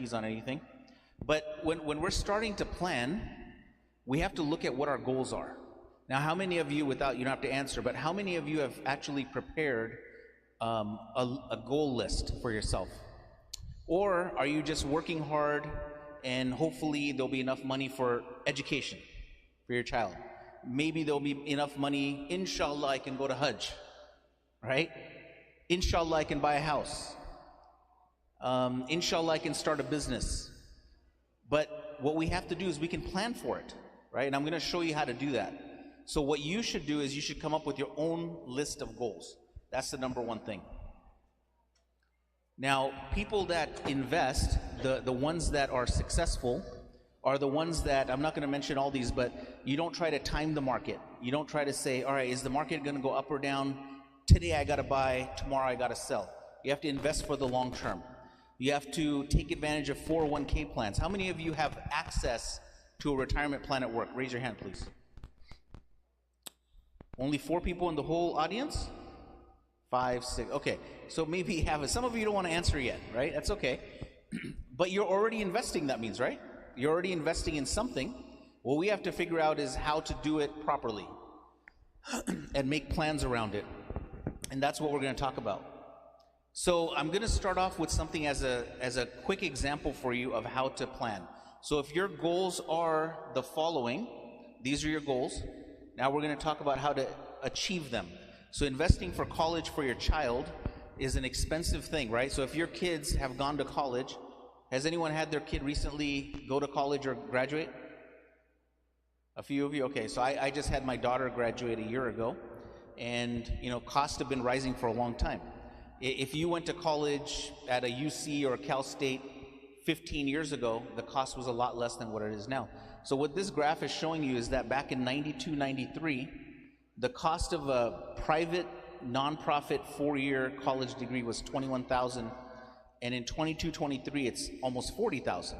guarantees on anything. But when we're starting to plan, we have to look at what our goals are. Now, how many of you, without, you don't have to answer, but how many of you have actually prepared a goal list for yourself? Or are you just working hard and hopefully there'll be enough money for education for your child? Maybe there'll be enough money, inshallah, I can go to Hajj, right? Inshallah, I can buy a house. Inshallah, I can start a business. But what we have to do is we can plan for it, right? And I'm going to show you how to do that. So what you should do is you should come up with your own list of goals. That's the number one thing. Now, people that invest, the ones that are successful, are the ones that, I'm not going to mention all these, but you don't try to time the market. You don't try to say, all right, is the market going to go up or down? Today I got to buy, tomorrow I got to sell. You have to invest for the long term. You have to take advantage of 401k plans. How many of you have access to a retirement plan at work? Raise your hand, please. Only 4 people in the whole audience? 5, 6, okay. So maybe you have it. Some of you don't want to answer yet, right? That's okay. But you're already investing, that means, right? You're already investing in something. What we have to figure out is how to do it properly and make plans around it. And that's what we're going to talk about. So I'm going to start off with something as a quick example for you of how to plan. So if your goals are the following, these are your goals. Now we're going to talk about how to achieve them. So investing for college for your child is an expensive thing, right? So if your kids have gone to college, has anyone had their kid recently go to college or graduate? A few of you? Okay, so I just had my daughter graduate a year ago, and costs have been rising for a long time. If you went to college at a UC or a Cal State 15 years ago, the cost was a lot less than what it is now. So what this graph is showing you is that back in 92, 93, the cost of a private, nonprofit 4-year college degree was $21,000, and in 22, 23, it's almost $40,000.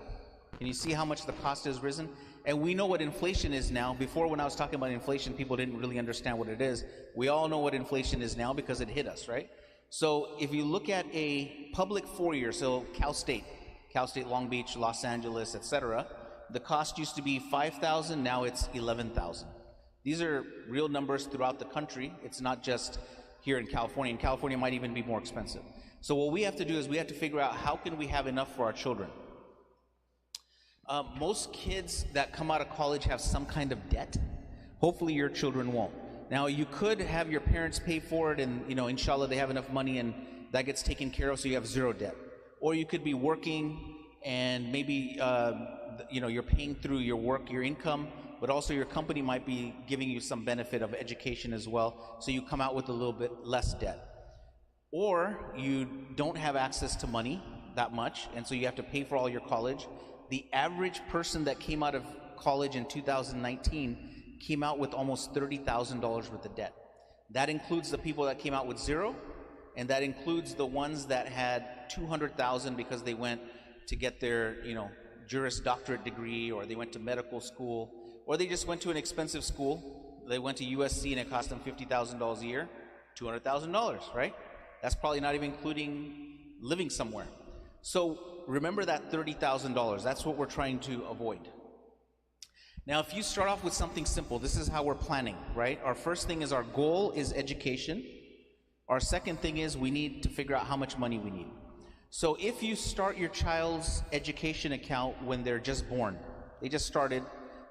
Can you see how much the cost has risen? And we know what inflation is now. Before, when I was talking about inflation, people didn't really understand what it is. We all know what inflation is now because it hit us, right? So if you look at a public 4-year, so Cal State, Long Beach, Los Angeles, etc., the cost used to be $5,000, now it's $11,000. These are real numbers throughout the country. It's not just here in California. In California, it might even be more expensive. So what we have to do is we have to figure out how can we have enough for our children. Most kids that come out of college have some kind of debt. Hopefully your children won't. Now you could have your parents pay for it and inshallah they have enough money and that gets taken care of so you have zero debt. Or you could be working and maybe you're paying through your work, your income, but also your company might be giving you some benefit of education as well, so you come out with a little bit less debt. Or you don't have access to money that much, and so you have to pay for all your college. The average person that came out of college in 2019 came out with almost $30,000 worth of debt. That includes the people that came out with zero, and that includes the ones that had $200,000 because they went to get their Juris Doctorate degree, or they went to medical school, or they just went to an expensive school. They went to USC and it cost them $50,000 a year, $200,000, right? That's probably not even including living somewhere. So remember that $30,000. That's what we're trying to avoid. Now, if you start off with something simple, this is how we're planning, right? Our first thing is our goal is education. Our second thing is we need to figure out how much money we need. So if you start your child's education account when they're just born, they just started,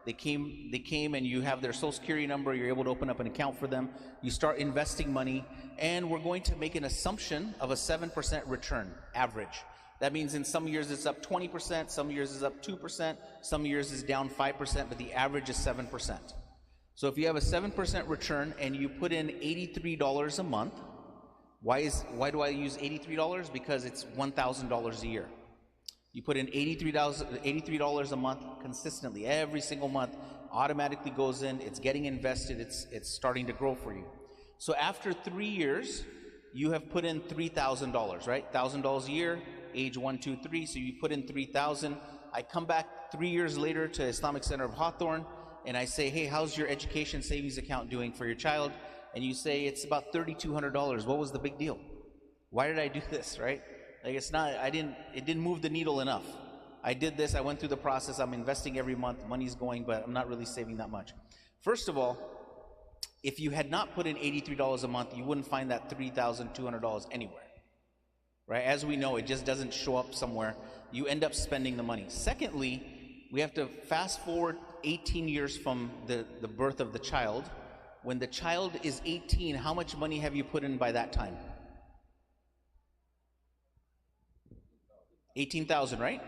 they came and you have their social security number, you're able to open up an account for them, you start investing money, and we're going to make an assumption of a 7% return, average. That means in some years it's up 20%, some years it's up 2%, some years it's down 5%, but the average is 7%. So if you have a 7% return and you put in $83 a month, why do I use $83? Because it's $1,000 a year. You put in $83 a month consistently, every single month, automatically goes in, it's getting invested, it's starting to grow for you. So after 3 years, you have put in $3,000, right? $1,000 a year, age 1, 2, 3, so you put in $3,000. I come back 3 years later to Islamic Center of Hawthorne, and I say, hey, how's your education savings account doing for your child? And you say, it's about $3,200. What was the big deal? Why did I do this, right? Like it didn't move the needle enough. I did this, I went through the process, I'm investing every month, money's going, but I'm not really saving that much. First of all, if you had not put in $83 a month, you wouldn't find that $3,200 anywhere, right? As we know, it just doesn't show up somewhere. You end up spending the money. Secondly, we have to fast forward 18 years from the birth of the child. When the child is 18, how much money have you put in by that time? 18,000, right?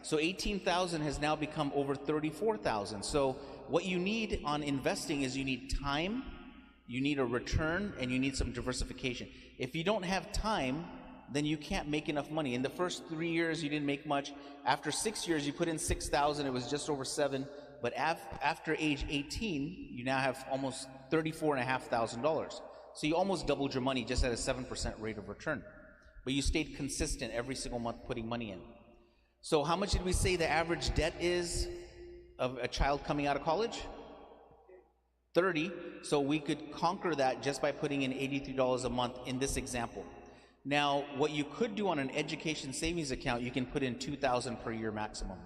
So 18,000 has now become over 34,000. So what you need on investing is you need time, you need a return, and you need some diversification. If you don't have time, then you can't make enough money. In the first 3 years, you didn't make much. After 6 years, you put in 6,000, it was just over 7. But after age 18, you now have almost $34,500. So you almost doubled your money just at a 7% rate of return. But you stayed consistent every single month putting money in. So how much did we say the average debt is of a child coming out of college? 30. So we could conquer that just by putting in $83 a month in this example. Now, what you could do on an education savings account, you can put in $2,000 per year maximum.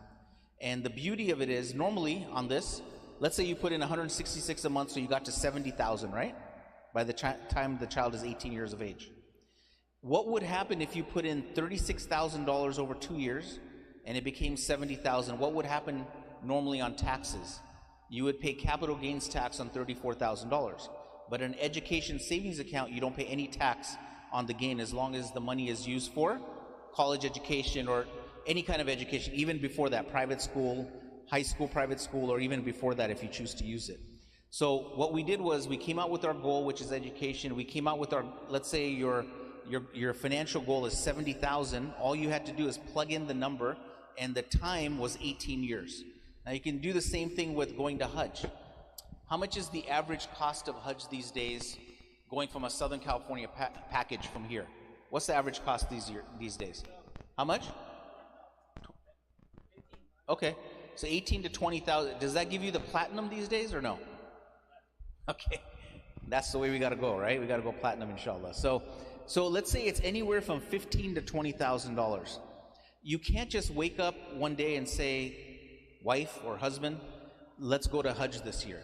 And the beauty of it is, normally on this, let's say you put in $166 a month, so you got to $70,000, right? By the time the child is 18 years of age. What would happen if you put in $36,000 over 2 years and it became $70,000? What would happen normally on taxes? You would pay capital gains tax on $34,000. But an education savings account, you don't pay any tax on the gain as long as the money is used for college education or any kind of education, even before that, private school, high school, private school, or even before that if you choose to use it. So what we did was we came out with our goal, which is education. We came out with our, let's say your financial goal is 70,000. All you had to do is plug in the number, and the time was 18 years. Now you can do the same thing with going to Hajj. How much is the average cost of Hajj these days, going from a Southern California package from here? What's the average cost these days? How much? Okay, so 18 to 20,000. Does that give you the platinum these days or no? Okay, that's the way we got to go, right? We got to go platinum, inshallah. So let's say it's anywhere from $15,000 to $20,000. You can't just wake up one day and say, wife or husband, let's go to Hajj this year.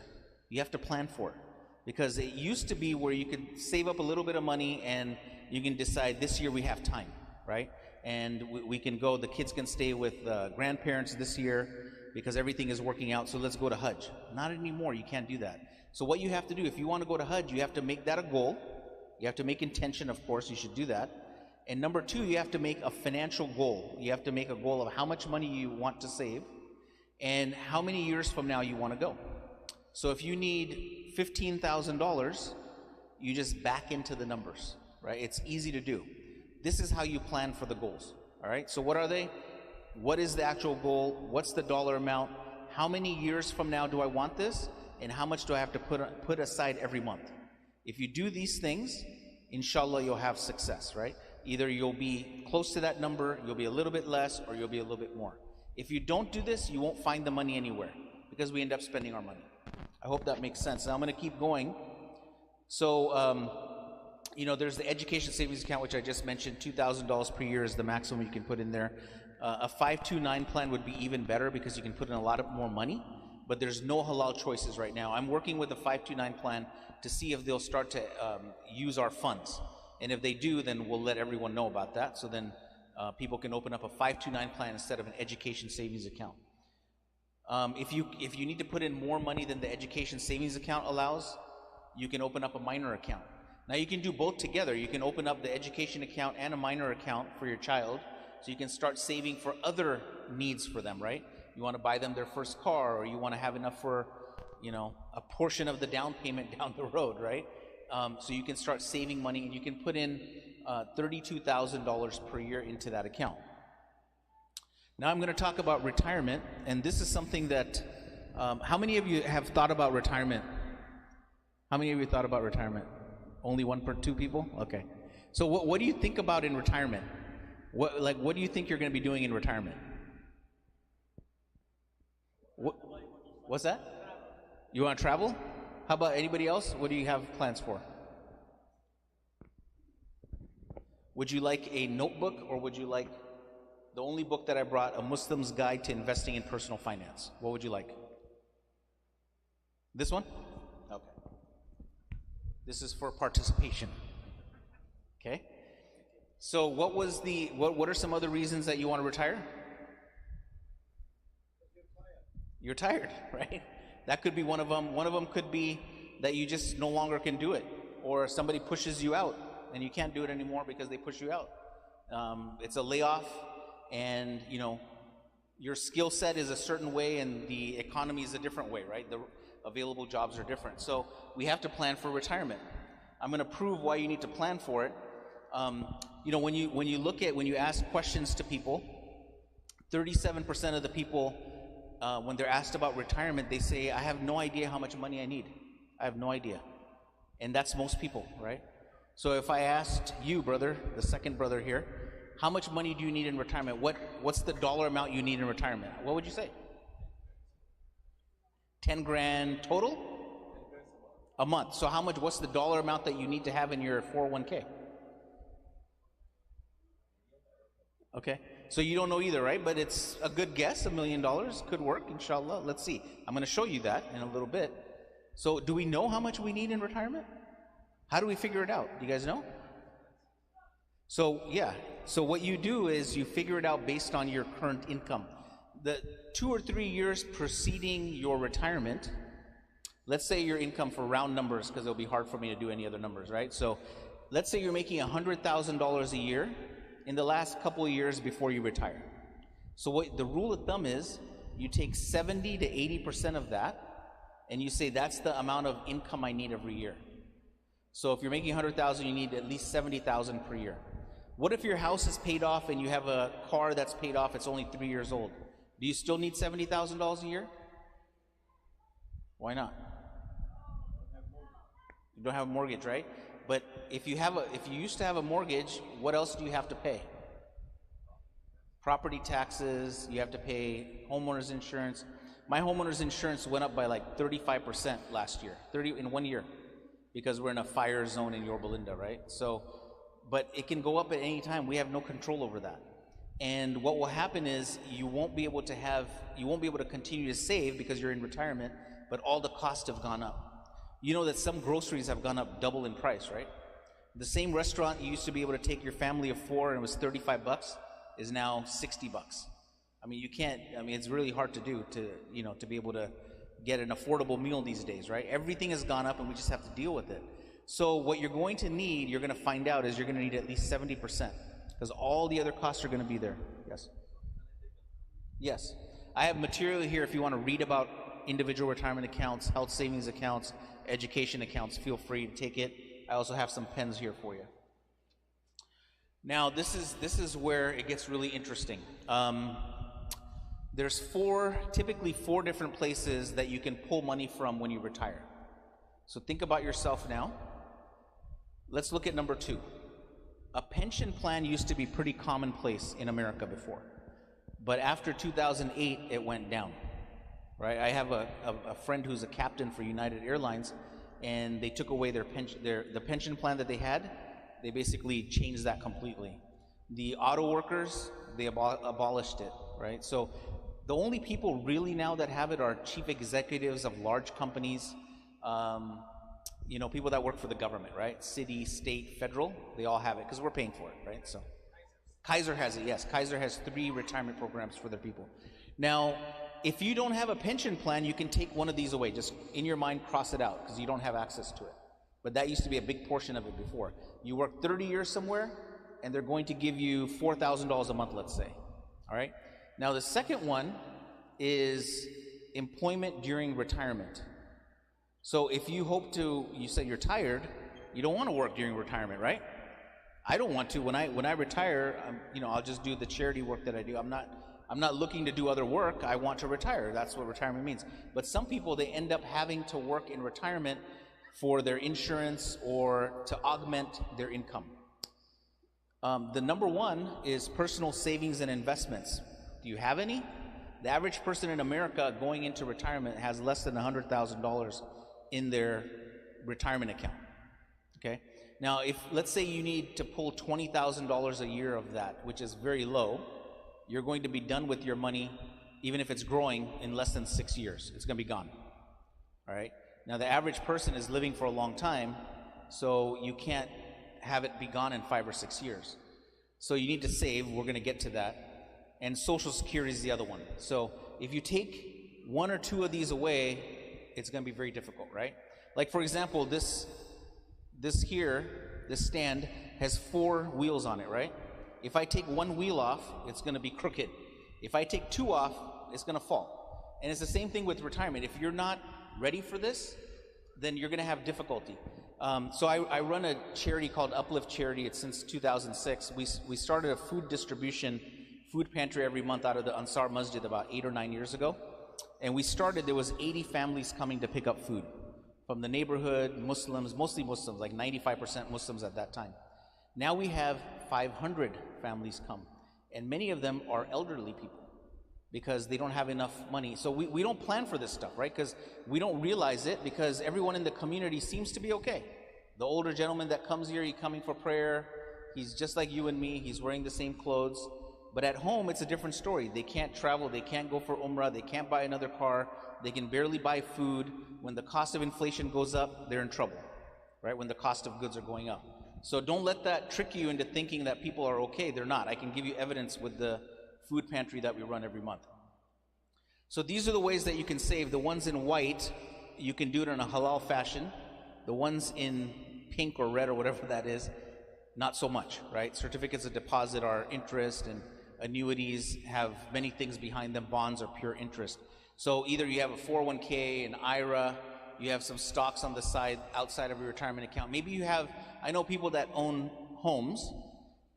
You have to plan for it, because it used to be where you could save up a little bit of money and you can decide this year we have time, right? And we can go, the kids can stay with grandparents this year because everything is working out, so let's go to Hajj. Not anymore, you can't do that. So what you have to do, if you want to go to Hajj, you have to make that a goal. You have to make intention, of course, you should do that. And number two, you have to make a financial goal. You have to make a goal of how much money you want to save and how many years from now you want to go. So if you need $15,000, you just back into the numbers, right? It's easy to do. This is how you plan for the goals, all right? So what are they? What is the actual goal? What's the dollar amount? How many years from now do I want this? And how much do I have to put aside every month? If you do these things, inshallah, you'll have success, right? Either you'll be close to that number, you'll be a little bit less, or you'll be a little bit more. If you don't do this, you won't find the money anywhere because we end up spending our money. I hope that makes sense. Now I'm going to keep going. So, you know, there's the education savings account, which I just mentioned. $2,000 per year is the maximum you can put in there. A 529 plan would be even better because you can put in a lot more money, but there's no halal choices right now. I'm working with a 529 plan to see if they'll start to use our funds. And if they do, then we'll let everyone know about that. So then people can open up a 529 plan instead of an education savings account. If you need to put in more money than the education savings account allows, you can open up a minor account. Now you can do both together. You can open up the education account and a minor account for your child, so you can start saving for other needs for them, right? You want to buy them their first car, or you want to have enough for, you know, a portion of the down payment down the road, right? So you can start saving money, and you can put in $32,000 per year into that account. Now I'm going to talk about retirement, and this is something that, how many of you have thought about retirement? How many of you thought about retirement? Only two people? Okay. So what do you think about in retirement? What do you think you're going to be doing in retirement? What's that? You want to travel? How about anybody else? What do you have plans for? Would you like a notebook, or would you like The only book that I brought, A Muslim's Guide to Investing in Personal Finance. What would you like? This one? Okay. This is for participation. Okay. So what are some other reasons that you want to retire? You're tired, right? That could be one of them. One of them could be that you just no longer can do it, or somebody pushes you out and you can't do it anymore because they push you out. It's a layoff, and your skill set is a certain way and the economy is a different way, right? The available jobs are different. So we have to plan for retirement. I'm going to prove why you need to plan for it. When you ask questions to people, 37% of the people, when they're asked about retirement, they say, I have no idea how much money I need. I have no idea. And that's most people, right? So if I asked you, brother, the second brother here, how much money do you need in retirement? What's the dollar amount you need in retirement? What would you say? 10 grand total? A month. So what's the dollar amount that you need to have in your 401k? Okay. So you don't know either, right? But it's a good guess. $1 million could work, inshallah. Let's see. I'm going to show you that in a little bit. So do we know how much we need in retirement? How do we figure it out? Do you guys know? So yeah. So what you do is you figure it out based on your current income. The 2 or 3 years preceding your retirement, let's say your income, for round numbers, because it'll be hard for me to do any other numbers, right? So let's say you're making $100,000 a year in the last couple of years before you retire. So what the rule of thumb is, you take 70 to 80% of that, and you say that's the amount of income I need every year. So if you're making $100,000, you need at least $70,000 per year. What if your house is paid off and you have a car that's paid off, it's only 3 years old? Do you still need $70,000 a year? Why not? You don't have a mortgage, right? But if you used to have a mortgage, what else do you have to pay? Property taxes, you have to pay homeowner's insurance. My homeowner's insurance went up by like 35% last year, 30 in 1 year, because we're in a fire zone in Yorba Linda, right? So, but it can go up at any time. We have no control over that. And what will happen is you won't be able to continue to save because you're in retirement, but all the costs have gone up. You know that some groceries have gone up double in price, right? The same restaurant you used to be able to take your family of 4 and it was $35 is now $60. I mean, it's really hard to do to be able to get an affordable meal these days, right? Everything has gone up and we just have to deal with it. So what you're going to need, you're going to find out, is you're going to need at least 70%, because all the other costs are going to be there. Yes? Yes. I have material here if you want to read about individual retirement accounts, health savings accounts, education accounts. Feel free to take it. I also have some pens here for you. Now, this is where it gets really interesting. There's typically four different places that you can pull money from when you retire. So think about yourself now. Let's look at number 2. A pension plan used to be pretty commonplace in America before, but after 2008, it went down. Right? I have a friend who's a captain for United Airlines, and they took away the pension plan that they had. They basically changed that completely. The auto workers, they abolished it, right? So the only people really now that have it are chief executives of large companies, people that work for the government, right? City, state, federal, they all have it because we're paying for it, right? So Kaiser has it, yes. Kaiser has 3 retirement programs for their people. Now, if you don't have a pension plan, you can take one of these away. Just in your mind, cross it out because you don't have access to it. But that used to be a big portion of it before. You work 30 years somewhere, and they're going to give you $4,000 a month, let's say. All right? Now, the second one is employment during retirement. So if you say you're tired, you don't want to work during retirement, right? I don't want to. When I retire, I'll just do the charity work that I do. I'm not looking to do other work. I want to retire. That's what retirement means. But some people, they end up having to work in retirement for their insurance or to augment their income. The number 1 is personal savings and investments. Do you have any? The average person in America going into retirement has less than $100,000 in their retirement account. Okay? Now, let's say you need to pull $20,000 a year of that, which is very low, you're going to be done with your money, even if it's growing, in less than 6 years. It's going to be gone. All right? Now, the average person is living for a long time, so you can't have it be gone in 5 or 6 years. So you need to save. We're going to get to that. And Social Security is the other one. So if you take one or two of these away, it's going to be very difficult, right? Like, for example, this stand has 4 wheels on it, right? If I take one wheel off, it's going to be crooked. If I take 2 off, it's going to fall. And it's the same thing with retirement. If you're not ready for this, then you're going to have difficulty. So I run a charity called Uplift Charity. It's since 2006. We started a food distribution, food pantry every month out of the Ansar Masjid about 8 or 9 years ago. And we started, there was 80 families coming to pick up food from the neighborhood, Muslims, mostly Muslims, like 95% Muslims at that time. Now we have 500 families come, and many of them are elderly people because they don't have enough money. So we don't plan for this stuff, right? Because we don't realize it, because everyone in the community seems to be okay. The older gentleman that comes here, he's coming for prayer, he's just like you and me, he's wearing the same clothes. But at home, it's a different story. They can't travel, they can't go for Umrah, they can't buy another car, they can barely buy food. When the cost of inflation goes up, they're in trouble, right? When the cost of goods are going up. So don't let that trick you into thinking that people are okay. They're not. I can give you evidence with the food pantry that we run every month. So these are the ways that you can save. The ones in white, you can do it in a halal fashion. The ones in pink or red or whatever that is, not so much, right? Certificates of deposit are interest, and annuities have many things behind them. Bonds are pure interest. So either you have a 401k, an IRA, you have some stocks on the side outside of your retirement account. Maybe you have, I know people that own homes,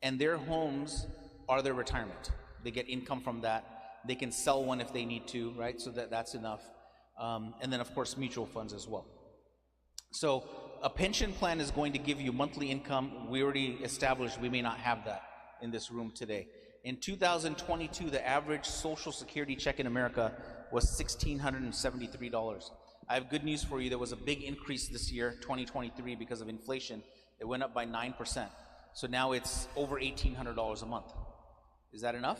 and their homes are their retirement. They get income from that. They can sell one if they need to, right? So that's enough. And then, of course, mutual funds as well. So a pension plan is going to give you monthly income. We already established we may not have that in this room today. In 2022, the average Social Security check in America was $1,673. I have good news for you. There was a big increase this year, 2023, because of inflation. It went up by 9%. So now it's over $1,800 a month. Is that enough?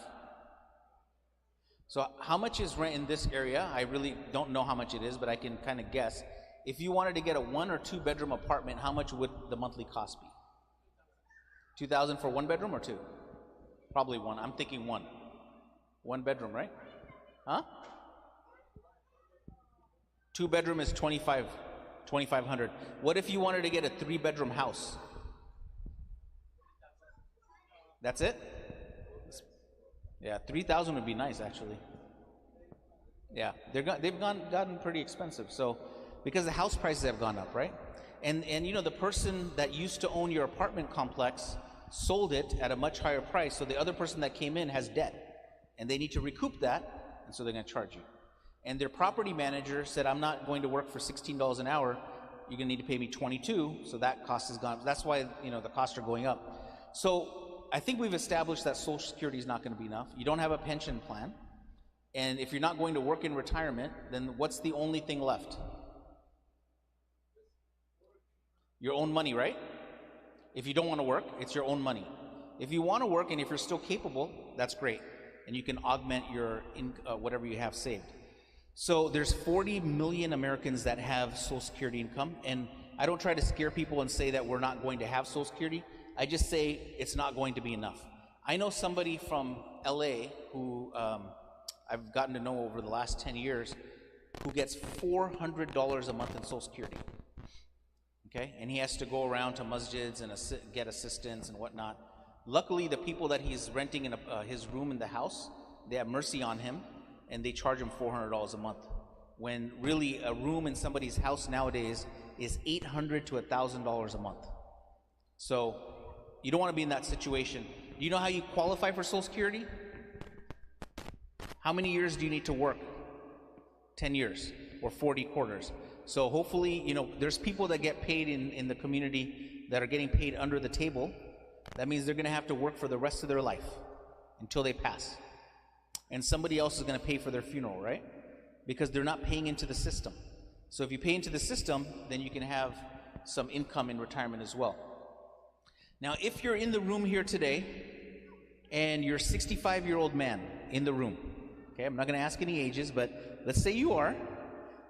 So how much is rent in this area? I really don't know how much it is, but I can kind of guess. If you wanted to get a 1 or 2 bedroom apartment, how much would the monthly cost be? $2,000 for 1 bedroom or 2? Probably 1. I'm thinking 1. 1 bedroom, right? Huh? 2 bedroom is $2,500. What if you wanted to get a 3 bedroom house? That's it? Yeah, 3,000 would be nice, actually. Yeah, they've gotten pretty expensive. So, because the house prices have gone up, right? And you know, the person that used to own your apartment complex sold it at a much higher price, so the other person that came in has debt, and they need to recoup that, and so they're going to charge you. And their property manager said, I'm not going to work for $16 an hour, you're going to need to pay me $22, so that cost has gone up. That's why, you know, the costs are going up. So I think we've established that Social Security is not going to be enough. You don't have a pension plan, and if you're not going to work in retirement, then what's the only thing left? Your own money, right? If you don't want to work, it's your own money. If you want to work and if you're still capable, that's great. And you can augment your whatever you have saved. So there's 40 million Americans that have Social Security income. And I don't try to scare people and say that we're not going to have Social Security. I just say it's not going to be enough. I know somebody from LA who I've gotten to know over the last 10 years who gets $400 a month in Social Security. Okay, and he has to go around to masjids and get assistance and whatnot. Luckily, the people that he's renting in his room in the house, they have mercy on him, and they charge him $400 a month. When really a room in somebody's house nowadays is $800 to $1,000 a month. So you don't want to be in that situation. Do you know how you qualify for Social Security? How many years do you need to work? 10 years or 40 quarters. So hopefully, you know, there's people that get paid in the community that are getting paid under the table. That means they're going to have to work for the rest of their life until they pass. And somebody else is going to pay for their funeral, right? Because they're not paying into the system. So if you pay into the system, then you can have some income in retirement as well. Now, if you're in the room here today and you're a 65-year-old man in the room, okay, I'm not going to ask any ages, but let's say you are,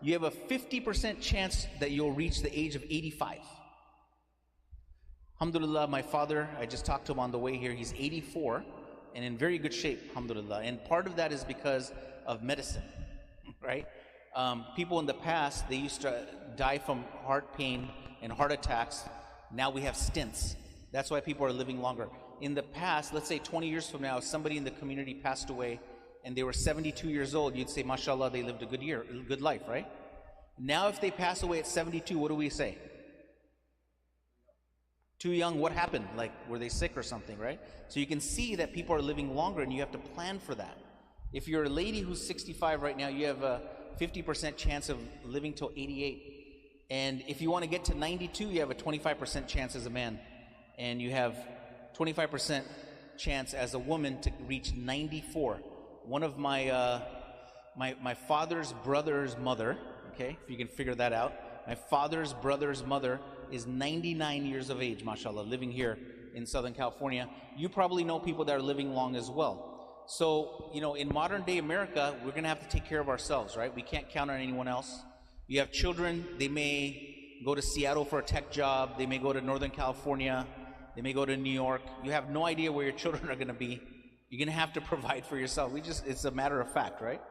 you have a 50% chance that you'll reach the age of 85. Alhamdulillah, my father, I just talked to him on the way here, he's 84 and in very good shape, alhamdulillah, and part of that is because of medicine, right? People in the past, they used to die from heart pain and heart attacks. Now we have stents. That's why people are living longer. In the past, let's say 20 years from now, if somebody in the community passed away and they were 72 years old, you'd say, mashallah, they lived a good life, right? Now if they pass away at 72, what do we say? Too young, what happened? Like, were they sick or something, right? So you can see that people are living longer and you have to plan for that. If you're a lady who's 65 right now, you have a 50% chance of living till 88. And if you want to get to 92, you have a 25% chance as a man. And you have 25% chance as a woman to reach 94. One of my father's brother's mother, okay, if you can figure that out, my father's brother's mother is 99 years of age, mashallah, living here in Southern California. You probably know people that are living long as well. So, you know, in modern day America, we're going to have to take care of ourselves, right? We can't count on anyone else. You have children, they may go to Seattle for a tech job, they may go to Northern California, they may go to New York. You have no idea where your children are going to be. You're going to have to provide for yourself. It's a matter of fact, right?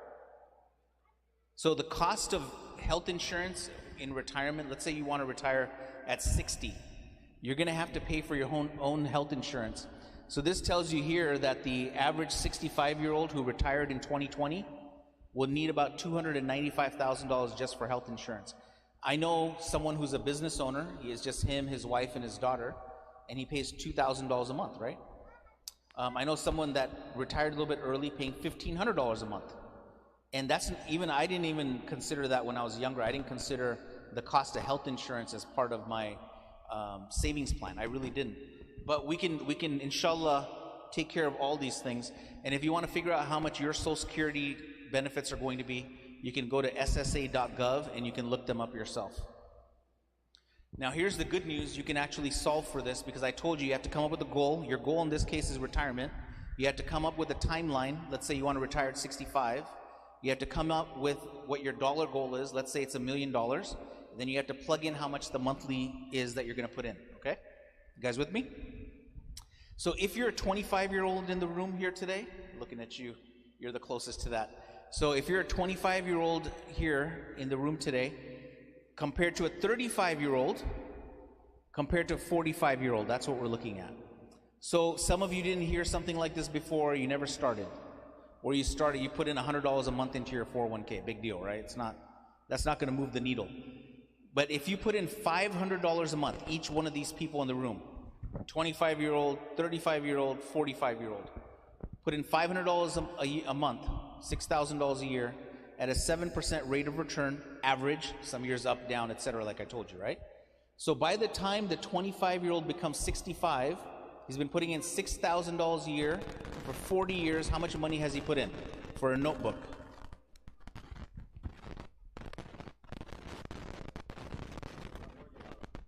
So the cost of health insurance in retirement, let's say you want to retire at 60, you're going to have to pay for your own health insurance. So this tells you here that the average 65-year-old who retired in 2020 will need about $295,000 just for health insurance. I know someone who's a business owner. He is just him, his wife, and his daughter, and he pays $2,000 a month, right? I know someone that retired a little bit early, paying $1,500 a month. And that's I didn't even consider that when I was younger. I didn't consider the cost of health insurance as part of my savings plan. I really didn't. But we can inshallah take care of all these things. And if you want to figure out how much your Social Security benefits are going to be, you can go to ssa.gov and you can look them up yourself. Now here's the good news, you can actually solve for this, because I told you have to come up with a goal. Your goal in this case is retirement. You have to come up with a timeline. Let's say you want to retire at 65. You have to come up with what your dollar goal is. Let's say it's $1 million. Then you have to plug in how much the monthly is that you're going to put in, okay? You guys with me? So if you're a 25-year-old in the room here today, looking at you, you're the closest to that. So if you're a 25-year-old here in the room today, compared to a 35-year-old, compared to a 45-year-old, that's what we're looking at. So some of you didn't hear something like this before, you never started. Or you started, you put in $100 a month into your 401k, big deal, right? That's not gonna move the needle. But if you put in $500 a month, each one of these people in the room, 25-year-old, 35-year-old, 45-year-old, put in $500 a month, $6,000 a year, at a 7% rate of return, average, some years up, down, etc., like I told you, right? So by the time the 25-year-old becomes 65, he's been putting in $6,000 a year for 40 years. How much money has he put in for a notebook?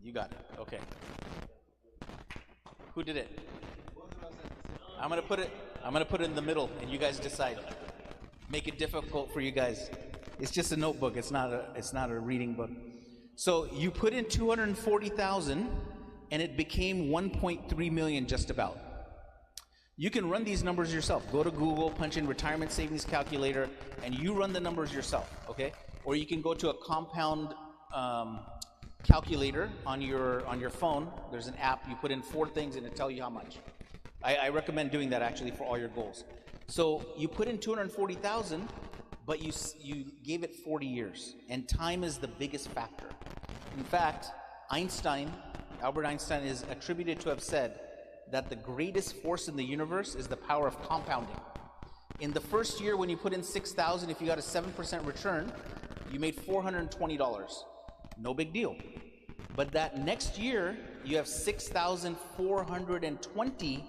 You got it, okay. Who did it? I'm gonna put it in the middle and you guys decide. Make it difficult for you guys. It's just a notebook, it's not a reading book. So you put in 240,000 and it became 1.3 million just about. You can run these numbers yourself. Go to Google, punch in retirement savings calculator, and you run the numbers yourself, okay? Or you can go to a compound calculator on your phone. There's an app, you put in 4 things and it'll tell you how much. I recommend doing that actually for all your goals. So you put in 240,000, but you gave it 40 years, and time is the biggest factor. In fact, Albert Einstein is attributed to have said that the greatest force in the universe is the power of compounding. In the first year when you put in 6,000, if you got a 7% return, you made $420. No big deal. But that next year, you have 6,420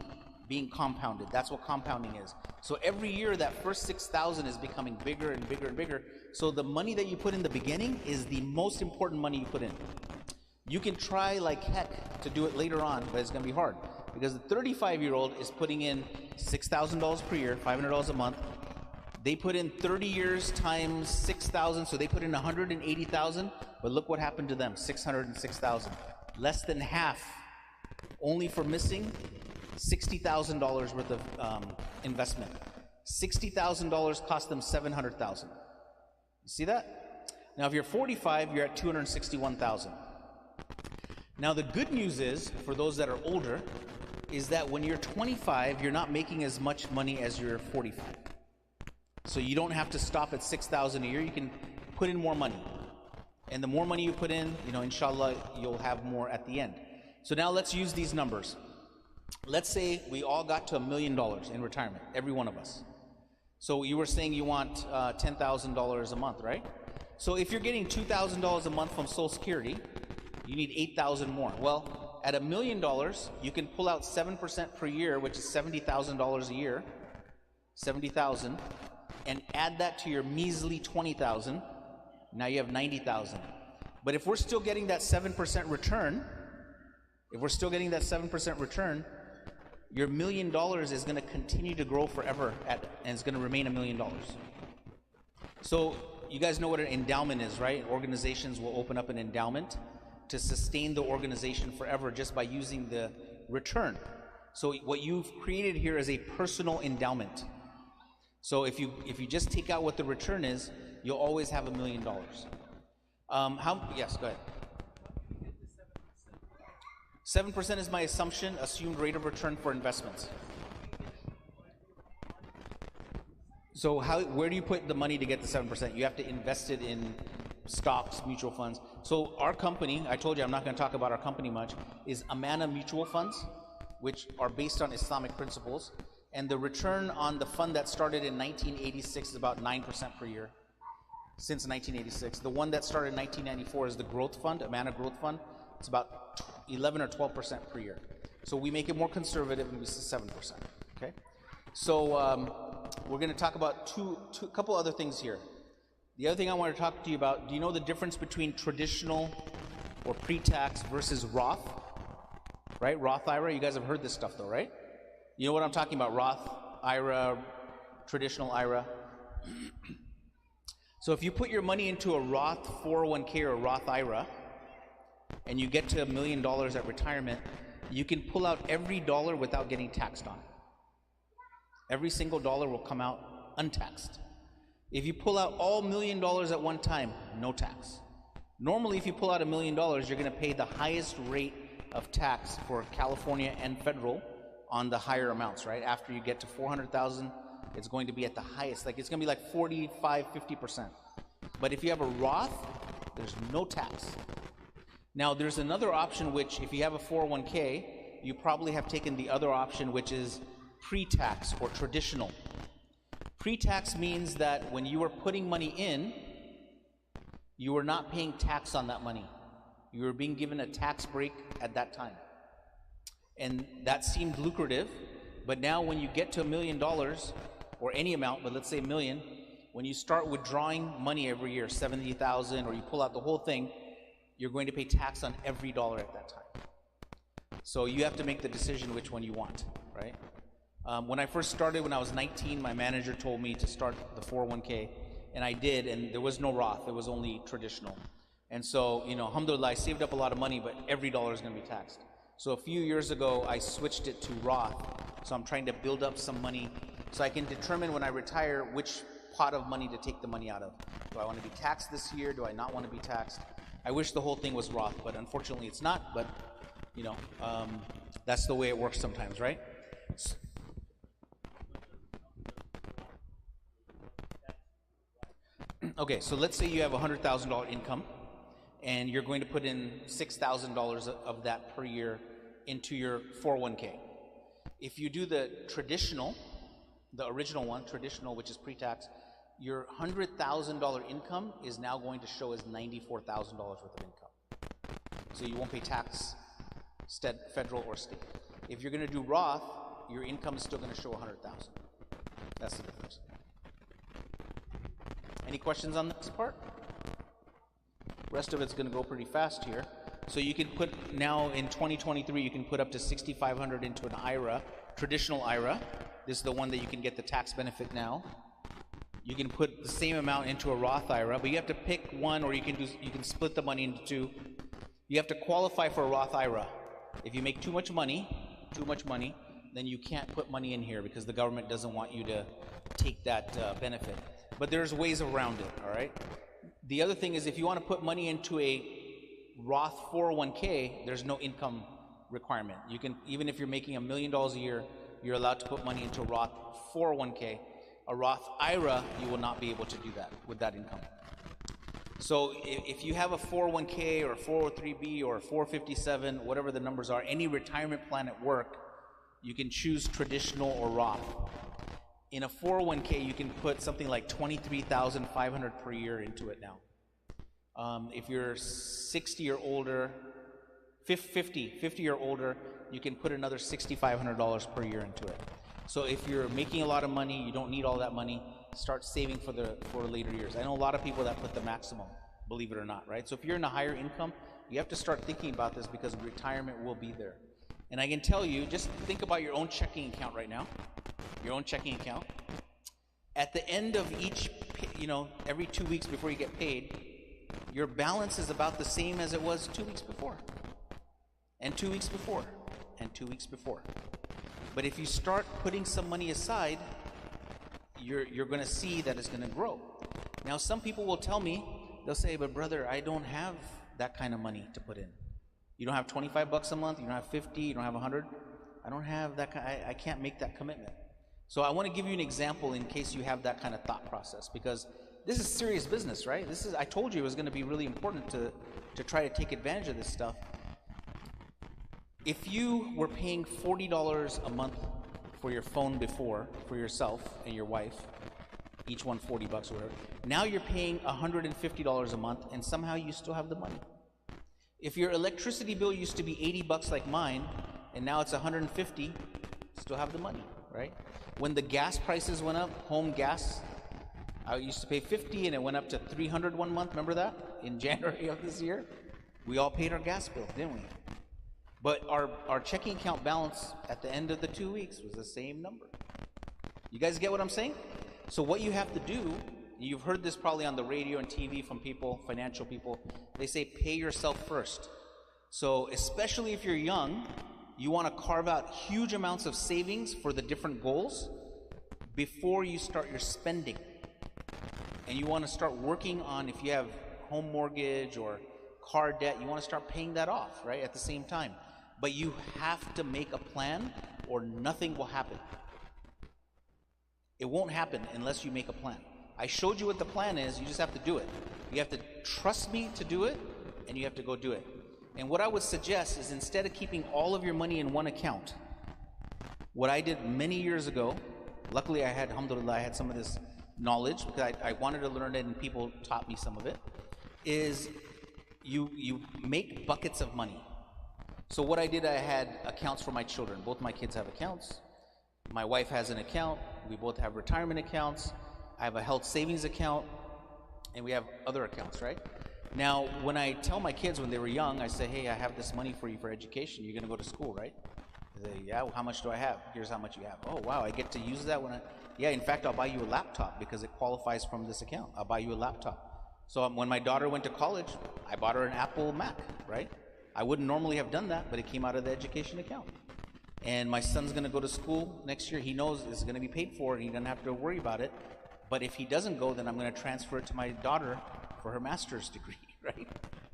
being compounded. That's what compounding is. So every year, that first 6,000 is becoming bigger and bigger and bigger. So the money that you put in the beginning is the most important money you put in. You can try like heck to do it later on, but it's going to be hard. Because the 35-year-old is putting in $6,000 per year, $500 a month. They put in 30 years times 6,000, so they put in 180,000. But look what happened to them, 606,000. Less than half, only for missing $60,000 worth of investment. $60,000 cost them $700,000. You see that? Now, if you're 45, you're at $261,000. Now, the good news is, for those that are older, is that when you're 25, you're not making as much money as you're 45. So you don't have to stop at $6,000 a year. You can put in more money. And the more money you put in, inshallah, you'll have more at the end. So now let's use these numbers. Let's say we all got to $1 million in retirement, every one of us. So you were saying you want $10,000 a month, right? So if you're getting $2,000 a month from Social Security, you need $8,000 more. Well, at $1 million, you can pull out 7% per year, which is $70,000 a year, 70,000, and add that to your measly 20,000. Now you have 90,000. But if we're still getting that 7% return, your $1 million is going to continue to grow forever, and it's going to remain $1 million. So you guys know what an endowment is, right? Organizations will open up an endowment to sustain the organization forever just by using the return. So what you've created here is a personal endowment. So if you just take out what the return is, you'll always have $1 million. Yes, go ahead. 7% is my assumed rate of return for investments. So where do you put the money to get the 7%? You have to invest it in stocks, mutual funds. So our company, I told you I'm not going to talk about our company much, is Amana Mutual Funds, which are based on Islamic principles. And the return on the fund that started in 1986 is about 9% per year, since 1986. The one that started in 1994 is the Growth Fund, Amana Growth Fund. It's about 11 or 12% per year. So we make it more conservative, and we say 7%. Okay. So we're going to talk about a couple other things here. The other thing I want to talk to you about, do you know the difference between traditional or pre-tax versus Roth? Right? Roth IRA. You guys have heard this stuff though, right? You know what I'm talking about? Roth IRA, traditional IRA. So if you put your money into a Roth 401k or a Roth IRA, and you get to $1 million at retirement, you can pull out every dollar without getting taxed on. Every single dollar will come out untaxed. If you pull out all $1 million at one time, no tax. Normally, if you pull out $1 million, you're going to pay the highest rate of tax for California and federal on the higher amounts, right? After you get to 400,000, it's going to be at the highest. Like it's going to be like 45, 50%. But if you have a Roth, there's no tax. Now, there's another option which, if you have a 401k, you probably have taken the other option, which is pre-tax or traditional. Pre-tax means that when you are putting money in, you are not paying tax on that money. You are being given a tax break at that time. And that seemed lucrative, but now when you get to $1 million, or any amount, but let's say $1 million, when you start withdrawing money every year, 70,000, or you pull out the whole thing, you're going to pay tax on every dollar at that time. So you have to make the decision which one you want, right? When I first started, when I was 19, my manager told me to start the 401k, and I did, and there was no Roth, it was only traditional. And so, alhamdulillah, I saved up a lot of money, but every dollar is going to be taxed. So a few years ago, I switched it to Roth, so I'm trying to build up some money so I can determine when I retire which pot of money to take the money out of. Do I want to be taxed this year? Do I not want to be taxed? I wish the whole thing was Roth, but unfortunately it's not, but that's the way it works sometimes, right? Okay, so let's say you have $100,000 income, and you're going to put in $6,000 of that per year into your 401k. If you do the traditional, the original one, traditional, which is pre-tax, your $100,000 income is now going to show as $94,000 worth of income. So you won't pay tax, federal or state. If you're going to do Roth, your income is still going to show $100,000. That's the difference. Any questions on this part? Rest of it's going to go pretty fast here. So you can put, now in 2023, you can put up to $6,500 into an IRA, traditional IRA. This is the one that you can get the tax benefit now. You can put the same amount into a Roth IRA, but you have to pick one, or you can split the money into two. You have to qualify for a Roth IRA. If you make too much money, then you can't put money in here because the government doesn't want you to take that benefit. But there's ways around it, all right? The other thing is, if you want to put money into a Roth 401k, there's no income requirement. You can, even if you're making $1 million a year, you're allowed to put money into a Roth 401k. A Roth IRA, you will not be able to do that with that income. So if you have a 401k or a 403b or a 457, whatever the numbers are, any retirement plan at work, you can choose traditional or Roth. In a 401k, you can put something like $23,500 per year into it now. If you're 60 or older, 50 or older, you can put another $6,500 per year into it. So if you're making a lot of money, you don't need all that money, start saving for later years. I know a lot of people that put the maximum, believe it or not, right? So if you're in a higher income, you have to start thinking about this because retirement will be there. And I can tell you, just think about your own checking account right now, your own checking account. At the end of each, every 2 weeks before you get paid, your balance is about the same as it was 2 weeks before, and 2 weeks before, and 2 weeks before. But if you start putting some money aside, you're going to see that it's going to grow. Now, some people will tell me, they'll say, but brother, I don't have that kind of money to put in. You don't have 25 bucks a month, you don't have 50, you don't have 100. I don't have that kind, I can't make that commitment. So I want to give you an example in case you have that kind of thought process, because this is serious business, right? I told you it was going to be really important to try to take advantage of this stuff. If you were paying $40 a month for your phone before, for yourself and your wife, each one 40 bucks or whatever, now you're paying $150 a month, and somehow you still have the money. If your electricity bill used to be 80 bucks like mine, and now it's 150, still have the money, right? When the gas prices went up, home gas, I used to pay 50 and it went up to 300 one month, remember that? In January of this year? We all paid our gas bill, didn't we? But our checking account balance at the end of the 2 weeks was the same number. You guys get what I'm saying? So what you have to do, you've heard this probably on the radio and TV from people, financial people, they say pay yourself first. So especially if you're young, you want to carve out huge amounts of savings for the different goals before you start your spending. And you want to start working on, if you have home mortgage or car debt, you want to start paying that off, right, at the same time. But you have to make a plan or nothing will happen. It won't happen unless you make a plan. I showed you what the plan is, you just have to do it. You have to trust me to do it, and you have to go do it. And what I would suggest is, instead of keeping all of your money in one account, what I did many years ago, luckily I had, alhamdulillah, I had some of this knowledge because I wanted to learn it and people taught me some of it, is you make buckets of money. So what I did, I had accounts for my children. Both my kids have accounts. My wife has an account. We both have retirement accounts. I have a health savings account, and we have other accounts, right? Now, when I tell my kids when they were young, I say, hey, I have this money for you for education. You're going to go to school, right? They say, yeah, well, how much do I have? Here's how much you have. Oh, wow, I get to use that when yeah, in fact, I'll buy you a laptop because it qualifies from this account. I'll buy you a laptop. So when my daughter went to college, I bought her an Apple Mac, right? I wouldn't normally have done that, but it came out of the education account. And my son's going to go to school next year. He knows it's going to be paid for, and he doesn't have to worry about it. But if he doesn't go, then I'm going to transfer it to my daughter for her master's degree, right?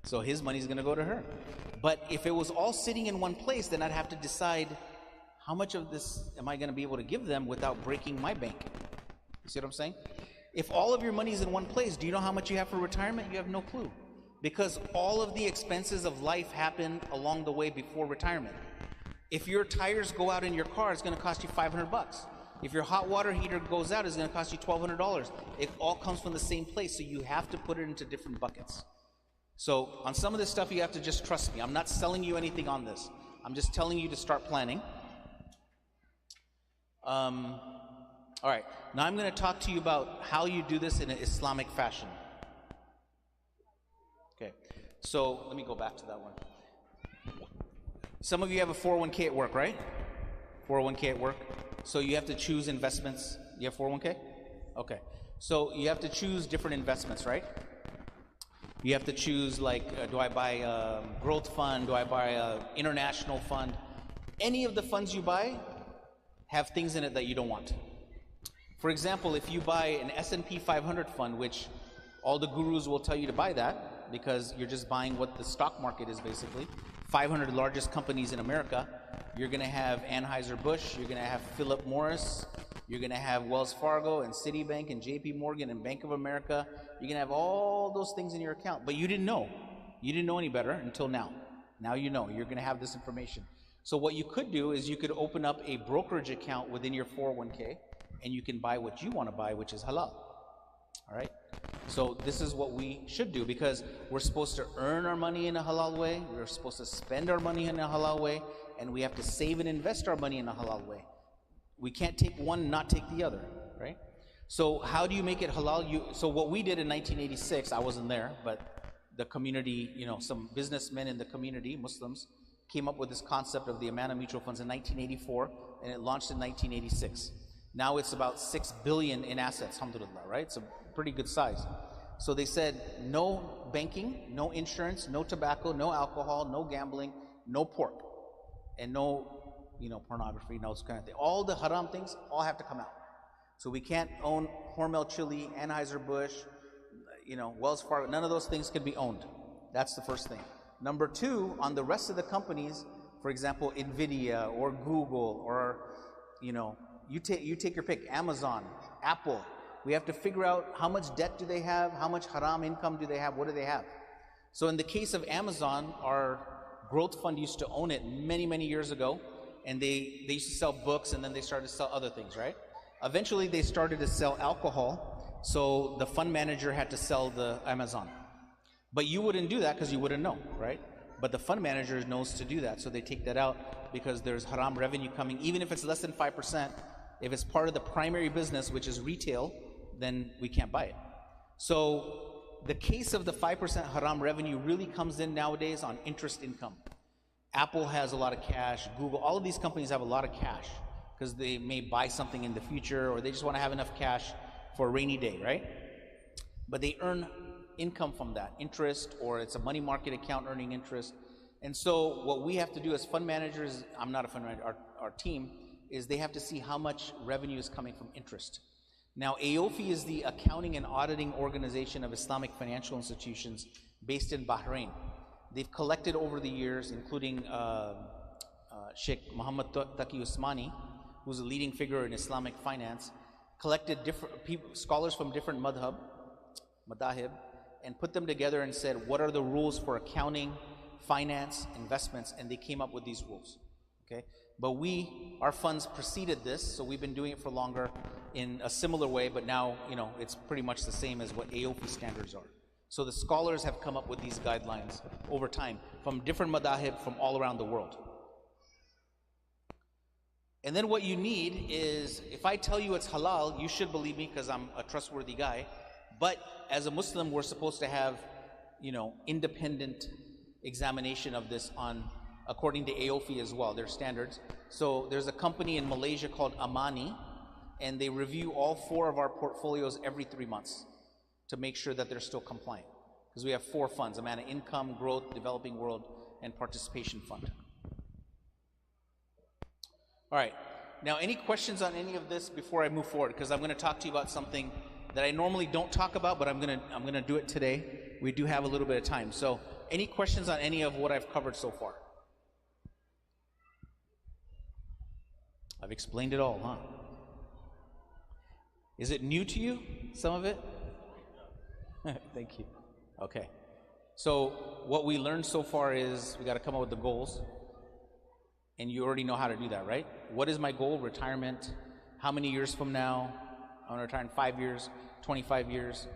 So his money's going to go to her. But if it was all sitting in one place, then I'd have to decide how much of this am I going to be able to give them without breaking my bank. You see what I'm saying? If all of your money is in one place, do you know how much you have for retirement? You have no clue. Because all of the expenses of life happen along the way before retirement. If your tires go out in your car, it's going to cost you 500 bucks. If your hot water heater goes out, it's going to cost you $1,200. It all comes from the same place, so you have to put it into different buckets. So on some of this stuff, you have to just trust me. I'm not selling you anything on this. I'm just telling you to start planning. All right, now I'm going to talk to you about how you do this in an Islamic fashion. Okay, so let me go back to that one. Some of you have a 401k at work, right? 401k at work. So you have to choose investments. You have 401k? Okay. So you have to choose different investments, right? You have to choose, like, do I buy a growth fund? Do I buy a international fund? Any of the funds you buy have things in it that you don't want. For example, if you buy an S&P 500 fund, which all the gurus will tell you to buy that because you're just buying what the stock market is basically, 500 largest companies in America, you're going to have Anheuser-Busch, you're going to have Philip Morris, you're going to have Wells Fargo and Citibank and JP Morgan and Bank of America. You're going to have all those things in your account, but you didn't know. You didn't know any better until now. Now you know. You're going to have this information. So what you could do is you could open up a brokerage account within your 401k, and you can buy what you want to buy, which is halal. All right? So this is what we should do, because we're supposed to earn our money in a halal way, we're supposed to spend our money in a halal way, and we have to save and invest our money in a halal way. We can't take one and not take the other, right? So how do you make it halal? So what we did in 1986, I wasn't there, but the community, some businessmen in the community, Muslims, came up with this concept of the Amana Mutual Funds in 1984, and it launched in 1986. Now it's about 6 billion in assets, alhamdulillah, right? It's a pretty good size. So they said no banking, no insurance, no tobacco, no alcohol, no gambling, no pork, and no pornography, no kind of thing. All the haram things all have to come out. So we can't own Hormel Chili, Anheuser-Busch, Wells Fargo. None of those things can be owned. That's the first thing. Number two, on the rest of the companies, for example, Nvidia or Google or, you take your pick, Amazon, Apple. We have to figure out how much debt do they have, how much haram income do they have, what do they have. So in the case of Amazon, our growth fund used to own it many, many years ago, and they used to sell books, and then they started to sell other things, right? Eventually they started to sell alcohol, so the fund manager had to sell the Amazon. But you wouldn't do that because you wouldn't know, right? But the fund manager knows to do that, so they take that out because there's haram revenue coming, even if it's less than 5%. If it's part of the primary business, which is retail, then we can't buy it. So the case of the 5% haram revenue really comes in nowadays on interest income. Apple has a lot of cash, Google, all of these companies have a lot of cash because they may buy something in the future, or they just want to have enough cash for a rainy day, right? But they earn income from that, interest, or it's a money market account earning interest. And so what we have to do as fund managers, I'm not a fund manager, our team, is they have to see how much revenue is coming from interest. Now, AOFI is the accounting and auditing organization of Islamic financial institutions based in Bahrain. They've collected over the years, including Sheikh Muhammad Taqi Usmani, who's a leading figure in Islamic finance, collected different scholars from different madahib, and put them together and said, what are the rules for accounting, finance, investments, and they came up with these rules, okay? But our funds preceded this, so we've been doing it for longer in a similar way, but now, it's pretty much the same as what AOFI standards are. So the scholars have come up with these guidelines over time from different madahib from all around the world. And then what you need is, if I tell you it's halal, you should believe me because I'm a trustworthy guy. But as a Muslim, we're supposed to have, independent examination of this according to AOFI as well, their standards. So there's a company in Malaysia called Amani, and they review all 4 of our portfolios every 3 months to make sure that they're still compliant. Because we have 4 funds, Amana Income, Growth, Developing World, and Participation Fund. All right, now any questions on any of this before I move forward? Because I'm going to talk to you about something that I normally don't talk about, but I'm gonna do it today. We do have a little bit of time. So any questions on any of what I've covered so far? I've explained it all, huh? Is it new to you, some of it? Thank you. Okay. So what we learned so far is we got to come up with the goals. And you already know how to do that, right? What is my goal? Retirement. How many years from now? I want to retire in 5 years, 25 years.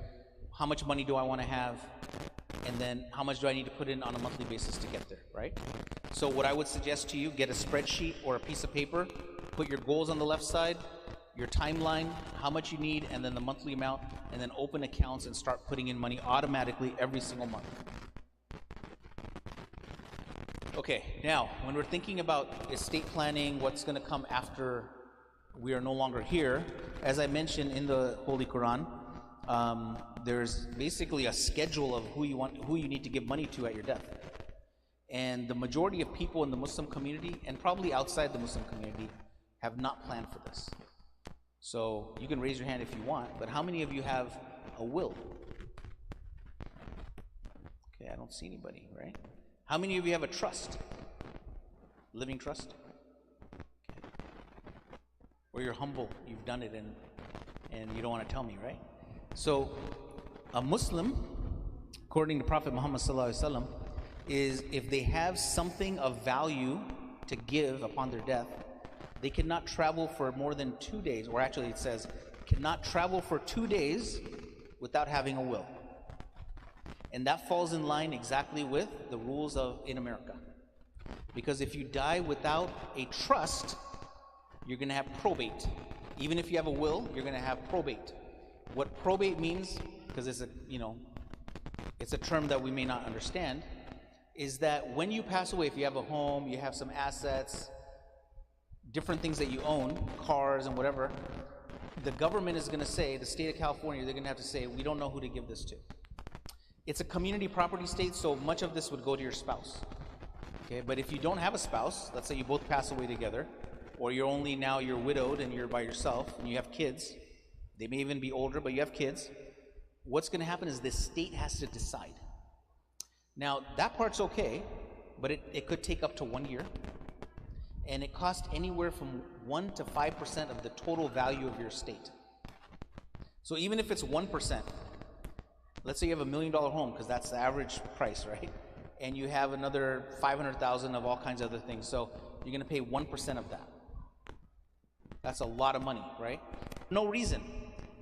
How much money do I want to have? And then how much do I need to put in on a monthly basis to get there, right? So what I would suggest to you, get a spreadsheet or a piece of paper, put your goals on the left side, your timeline, how much you need, and then the monthly amount, and then open accounts and start putting in money automatically every single month. Okay, now, when we're thinking about estate planning, what's going to come after we are no longer here, as I mentioned in the Holy Quran, there's basically a schedule of who you need to give money to at your death. And the majority of people in the Muslim community, and probably outside the Muslim community, have not planned for this. So you can raise your hand if you want, but how many of you have a will? Okay, I don't see anybody, right? How many of you have a trust? Living trust? Okay. Or you're humble, you've done it and you don't want to tell me, right? So a Muslim, according to Prophet Muhammad ﷺ, is if they have something of value to give upon their death, they cannot travel for more than 2 days, or actually it says, cannot travel for 2 days without having a will. And that falls in line exactly with the rules in America. Because if you die without a trust, you're going to have probate. Even if you have a will, you're going to have probate. What probate means, because it's a term that we may not understand, is that when you pass away, if you have a home, you have some assets, different things that you own, cars and whatever, the government is going to say, the state of California, they're going to have to say, we don't know who to give this to. It's a community property state, so much of this would go to your spouse. Okay, but if you don't have a spouse, let's say you both pass away together, or you're widowed and you're by yourself and you have kids, they may even be older, but you have kids, what's going to happen is the state has to decide. Now, that part's okay, but it could take up to 1 year, and it costs anywhere from 1 to 5% of the total value of your estate. So even if it's 1%, let's say you have $1 million home, because that's the average price, right? And you have another 500,000 of all kinds of other things, so you're going to pay 1% of that. That's a lot of money, right? No reason.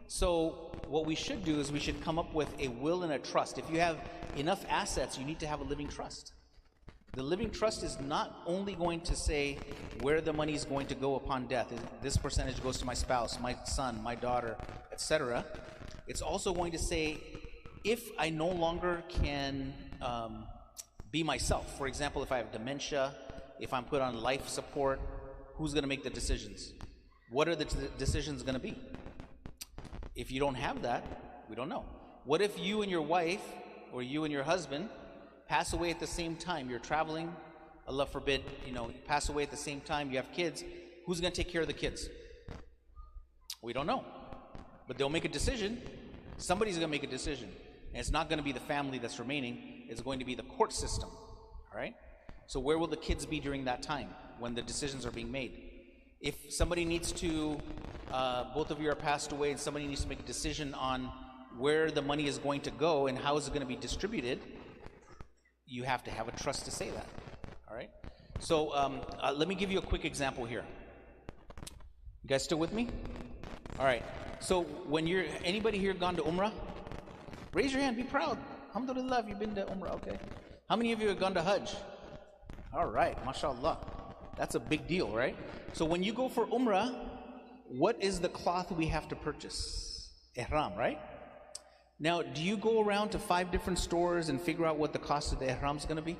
So what we should do is we should come up with a will and a trust. If you have enough assets, you need to have a living trust. The living trust is not only going to say where the money is going to go upon death. This percentage goes to my spouse, my son, my daughter, etc. It's also going to say if I no longer can be myself. For example, if I have dementia, if I'm put on life support, who's going to make the decisions? What are the decisions going to be? If you don't have that, we don't know. What if you and your wife or you and your husband pass away at the same time? You're traveling, Allah forbid, you pass away at the same time, you have kids. Who's going to take care of the kids? We don't know. But they'll make a decision. Somebody's going to make a decision. And it's not going to be the family that's remaining. It's going to be the court system. All right? So where will the kids be during that time when the decisions are being made? If somebody needs to, both of you are passed away and somebody needs to make a decision on where the money is going to go and how is it going to be distributed, you have to have a trust to say that. All right? So let me give you a quick example here. You guys still with me? All right. So when anybody here gone to Umrah? Raise your hand, be proud. Alhamdulillah, if you've been to Umrah, okay. How many of you have gone to Hajj? All right, mashallah. That's a big deal, right? So when you go for Umrah, what is the cloth we have to purchase? Ihram, right? Now, do you go around to 5 different stores and figure out what the cost of the ihram is going to be?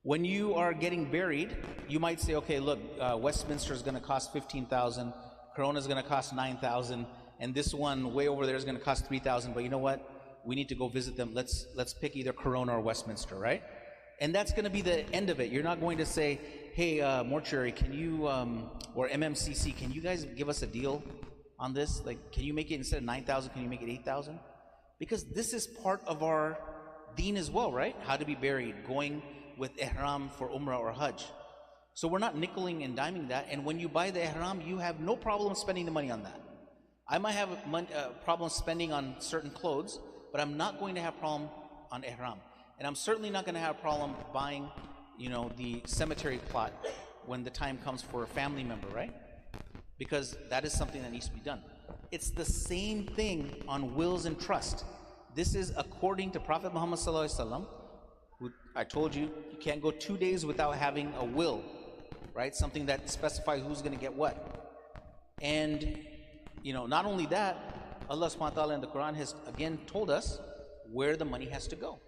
When you are getting buried, you might say, okay, look, Westminster is going to cost $15,000, Corona is going to cost $9,000, and this one way over there is going to cost $3,000. But you know what? We need to go visit them. Let's pick either Corona or Westminster, right? And that's going to be the end of it. You're not going to say, hey, mortuary, can you, or MMCC, can you guys give us a deal on this? Like, can you make it instead of 9,000, can you make it 8,000? Because this is part of our deen as well, right? How to be buried, going with ihram for Umrah or Hajj. So we're not nickeling and diming that. And when you buy the ihram, you have no problem spending the money on that. I might have a problem spending on certain clothes, but I'm not going to have a problem on ihram. And I'm certainly not going to have a problem buying, the cemetery plot when the time comes for a family member, right? Because that is something that needs to be done. It's the same thing on wills and trust. This is according to Prophet Muhammad ﷺ, who I told you, you can't go 2 days without having a will, right? Something that specifies who's going to get what. And, not only that, Allah subhanahu wa ta'ala in the Quran has again told us where the money has to go.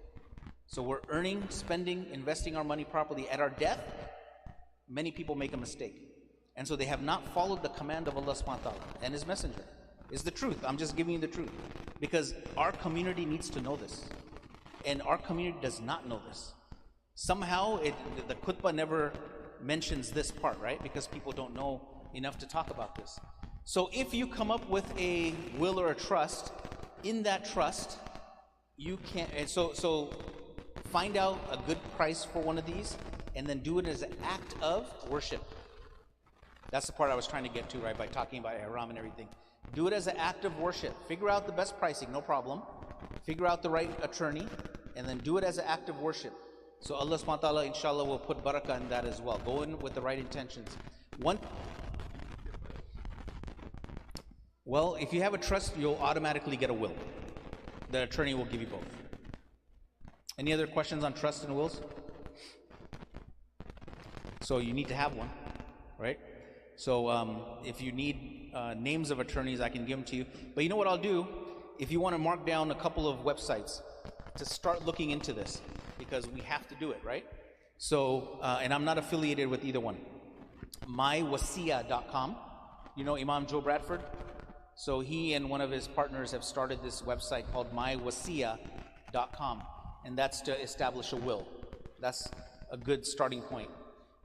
So we're earning, spending, investing our money properly. At our death, many people make a mistake. And so they have not followed the command of Allah subhanahu wa ta'ala and His Messenger. It's the truth. I'm just giving you the truth. Because our community needs to know this. And our community does not know this. Somehow, the khutbah never mentions this part, right? Because people don't know enough to talk about this. So if you come up with a will or a trust, in that trust, you can, and so find out a good price for one of these, and then do it as an act of worship. That's the part I was trying to get to, right, by talking about ihram and everything. Do it as an act of worship. Figure out the best pricing, no problem. Figure out the right attorney, and then do it as an act of worship. So Allah subhanahu wa ta'ala, inshallah, will put barakah in that as well. Go in with the right intentions. Well, if you have a trust, you'll automatically get a will. The attorney will give you both. Any other questions on trust and wills? So you need to have one, right? So if you need names of attorneys, I can give them to you. But you know what I'll do? If you want to mark down a couple of websites to start looking into this, because we have to do it, right? So, and I'm not affiliated with either one. Mywasiya.com. You know Imam Joe Bradford? So he and one of his partners have started this website called mywasiya.com, and that's to establish a will. That's a good starting point.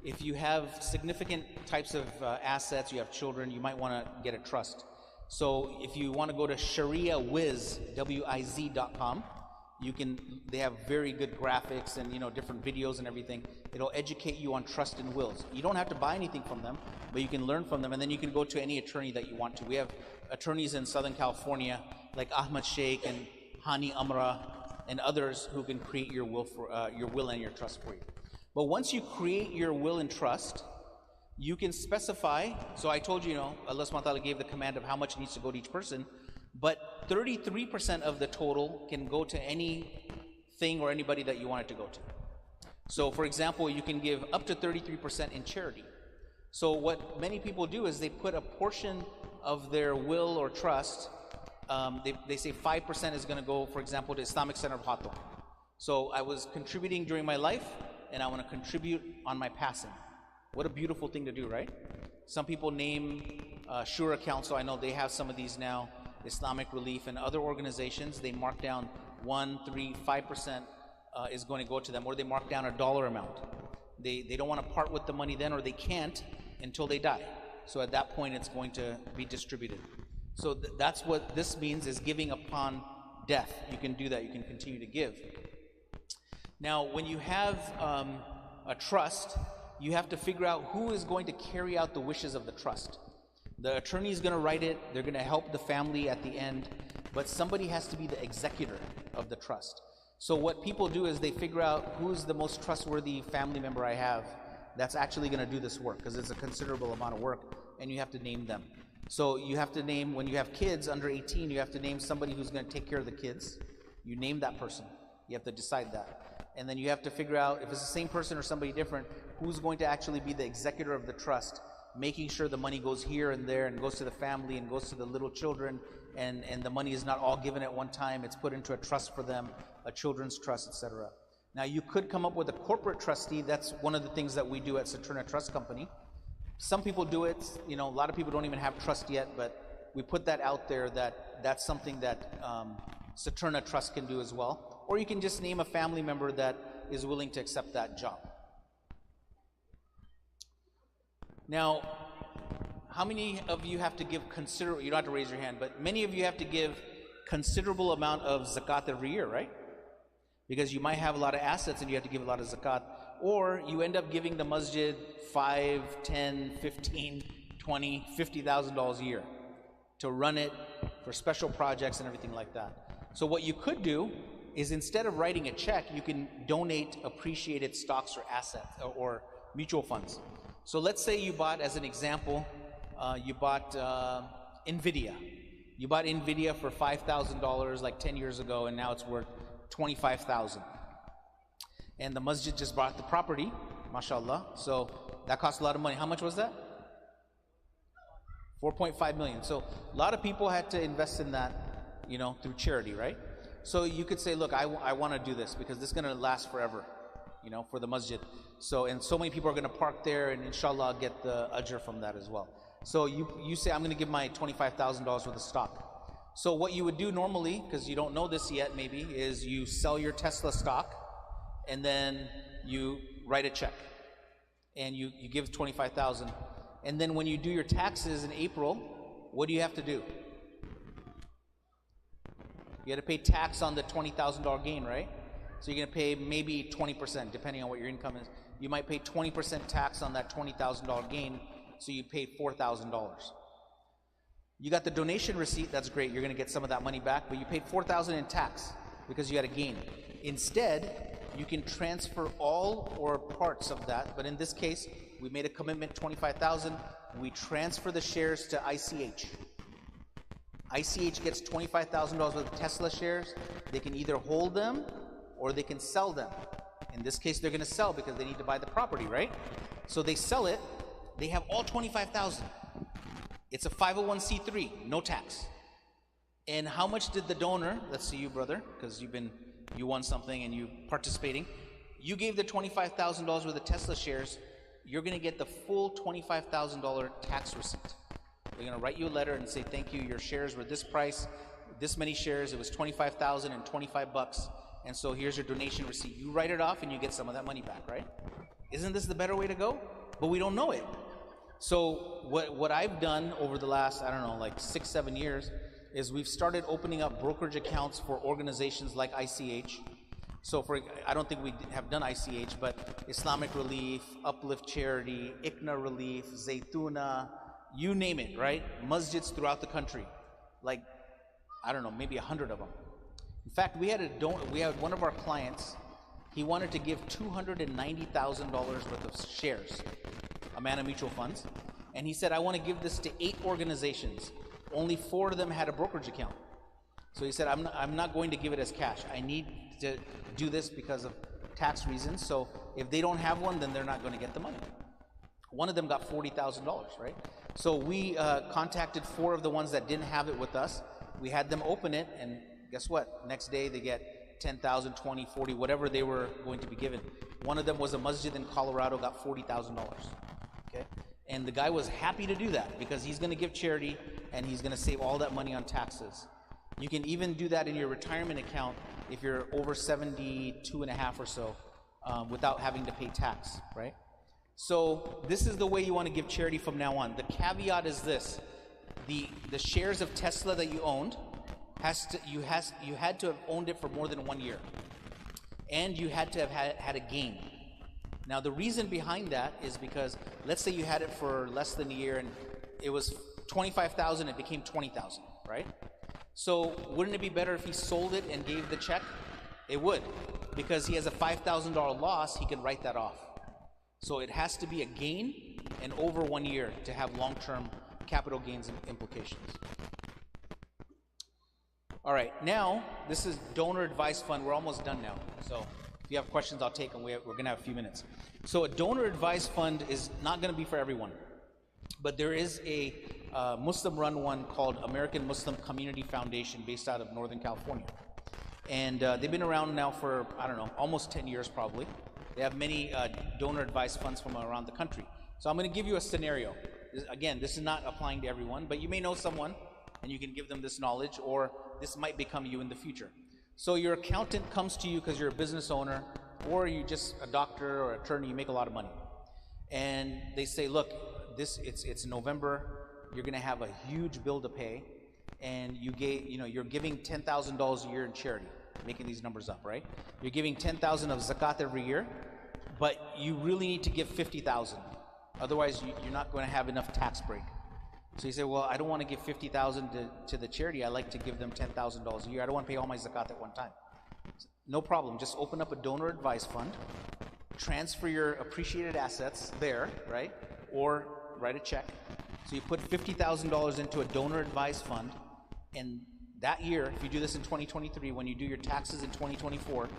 If you have significant types of assets, you have children, you might want to get a trust. So if you want to go to ShariaWiz, WIZ.com, they have very good graphics and different videos and everything. It'll educate you on trust and wills. You don't have to buy anything from them, but you can learn from them, and then you can go to any attorney that you want to. We have attorneys in Southern California like Ahmad Sheikh and Hani Amra and others who can create your will and your trust for you. But once you create your will and trust, you can specify. So I told you, Allah subhanahu wa ta'ala gave the command of how much needs to go to each person. But 33% of the total can go to anything or anybody that you want it to go to. So for example, you can give up to 33% in charity. So what many people do is they put a portion of their will or trust, they say 5% is going to go, for example, to Islamic Center of Hawthorne. So I was contributing during my life, and I want to contribute on my passing. What a beautiful thing to do, right? Some people name Shura Council. I know they have some of these now. Islamic Relief and other organizations, they mark down 1%, 3%, 5% is going to go to them, or they mark down a dollar amount. They don't want to part with the money then, or they can't until they die. So at that point, it's going to be distributed. So that's what this means, is giving upon death. You can do that. You can continue to give. Now, when you have a trust, you have to figure out who is going to carry out the wishes of the trust. The attorney is going to write it, they're going to help the family at the end, but somebody has to be the executor of the trust. So what people do is they figure out who's the most trustworthy family member I have that's actually going to do this work, because it's a considerable amount of work, and you have to name them. So you have to name, when you have kids under 18, you have to name somebody who's going to take care of the kids. You name that person. You have to decide that. And then you have to figure out, if it's the same person or somebody different, who's going to actually be the executor of the trust, making sure the money goes here and there and goes to the family and goes to the little children, and the money is not all given at one time. It's put into a trust for them, a children's trust, etc. Now you could come up with a corporate trustee. That's one of the things that we do at Saturna Trust Company. Some people do it, a lot of people don't even have trust yet, but we put that out there that that's something that Saturna Trust can do as well. Or you can just name a family member that is willing to accept that job. Now, how many of you have to give considerable, you don't have to raise your hand, but many of you have to give considerable amount of zakat every year, right? Because you might have a lot of assets and you have to give a lot of zakat. Or you end up giving the masjid $5, $10, $15, $20, $50,000 a year to run it for special projects and everything like that. So what you could do is, instead of writing a check, you can donate appreciated stocks or assets or mutual funds. So let's say you bought, as an example, you bought NVIDIA. You bought NVIDIA for $5,000 like 10 years ago, and now it's worth $25,000. And the masjid just bought the property, mashallah. So that cost a lot of money. How much was that? 4.5 million. So a lot of people had to invest in that, through charity, right? So you could say, look, I want to do this because this is going to last forever, you know, for the masjid. So, and so many people are going to park there, and inshallah get the ajr from that as well. So you say, I'm going to give my $25,000 worth of stock. So what you would do normally, because you don't know this yet maybe, is you sell your Tesla stock, and then you write a check, and you give 25,000. And then when you do your taxes in April, what do you have to do? You got to pay tax on the $20,000 gain, right? So you're going to pay maybe 20%, depending on what your income is. You might pay 20% tax on that $20,000 gain, so you pay $4,000. You got the donation receipt, that's great, you're going to get some of that money back, but you paid $4,000 in tax because you had a gain. Instead, you can transfer all or parts of that, but in this case, we made a commitment, $25,000, we transfer the shares to ICH. ICH gets $25,000 worth of Tesla shares. They can either hold them or they can sell them. In this case, they're going to sell because they need to buy the property, right? So they sell it, they have all $25,000. It's a 501c3, no tax. And how much did the donor, let's see you brother, because you won something and you participating, you gave the $25,000 worth of Tesla shares, you're going to get the full $25,000 tax receipt. They're going to write you a letter and say, thank you, your shares were this price, this many shares, it was $25,000 and $25, and so here's your donation receipt. You write it off and you get some of that money back, right? Isn't this the better way to go? But we don't know it. So what I've done over the last, I don't know, like 6-7 years, is we've started opening up brokerage accounts for organizations like ICH. So I don't think we have done ICH, but Islamic Relief, Uplift Charity, ICNA Relief, Zaytuna, you name it, right? Masjids throughout the country, like, I don't know, maybe 100 of them. In fact, we had one of our clients, he wanted to give $290,000 worth of shares, Amana Mutual Funds, and he said, I want to give this to 8 organizations. Only 4 of them had a brokerage account. So he said, I'm not going to give it as cash. I need to do this because of tax reasons. So if they don't have one, then they're not going to get the money. One of them got $40,000, right? So we contacted 4 of the ones that didn't have it with us. We had them open it, and guess what? Next day they get 10,000, 20, 40, whatever they were going to be given. One of them was a masjid in Colorado, got $40,000. Okay, and the guy was happy to do that because he's going to give charity and he's going to save all that money on taxes. You can even do that in your retirement account if you're over 72 and a half or so, without having to pay tax, right? So this is the way you want to give charity from now on. The caveat is this: the shares of Tesla that you owned you had to have owned it for more than 1 year, and you had to have had a gain. Now the reason behind that is because let's say you had it for less than a year and it was 25,000, it became 20,000, right? So wouldn't it be better if he sold it and gave the check? It would, because he has a $5,000 loss, he can write that off. So it has to be a gain and over 1 year to have long-term capital gains implications. All right, now this is donor advice fund. We're almost done now. So if you have questions, I'll take them. We're going to have a few minutes. So a donor advice fund is not going to be for everyone, but there is a Muslim-run one called American Muslim Community Foundation based out of Northern California. And they've been around now for, I don't know, almost 10 years probably. They have many donor advice funds from around the country. So I'm going to give you a scenario. Again, this is not applying to everyone, but you may know someone and you can give them this knowledge, or this might become you in the future. So your accountant comes to you because you're a business owner, or you're just a doctor or attorney, you make a lot of money. And they say, look, it's November, you're going to have a huge bill to pay, and you're giving $10,000 a year in charity, making these numbers up, right? You're giving 10,000 of zakat every year, but you really need to give 50,000. Otherwise, you're not going to have enough tax break. So you say, well, I don't want to give 50,000 to the charity. I like to give them $10,000 a year. I don't want to pay all my zakat at one time. No problem. Just open up a donor advice fund, transfer your appreciated assets there, right? Or write a check. So you put $50,000 into a donor advice fund, and that year, if you do this in 2023, when you do your taxes in 2024,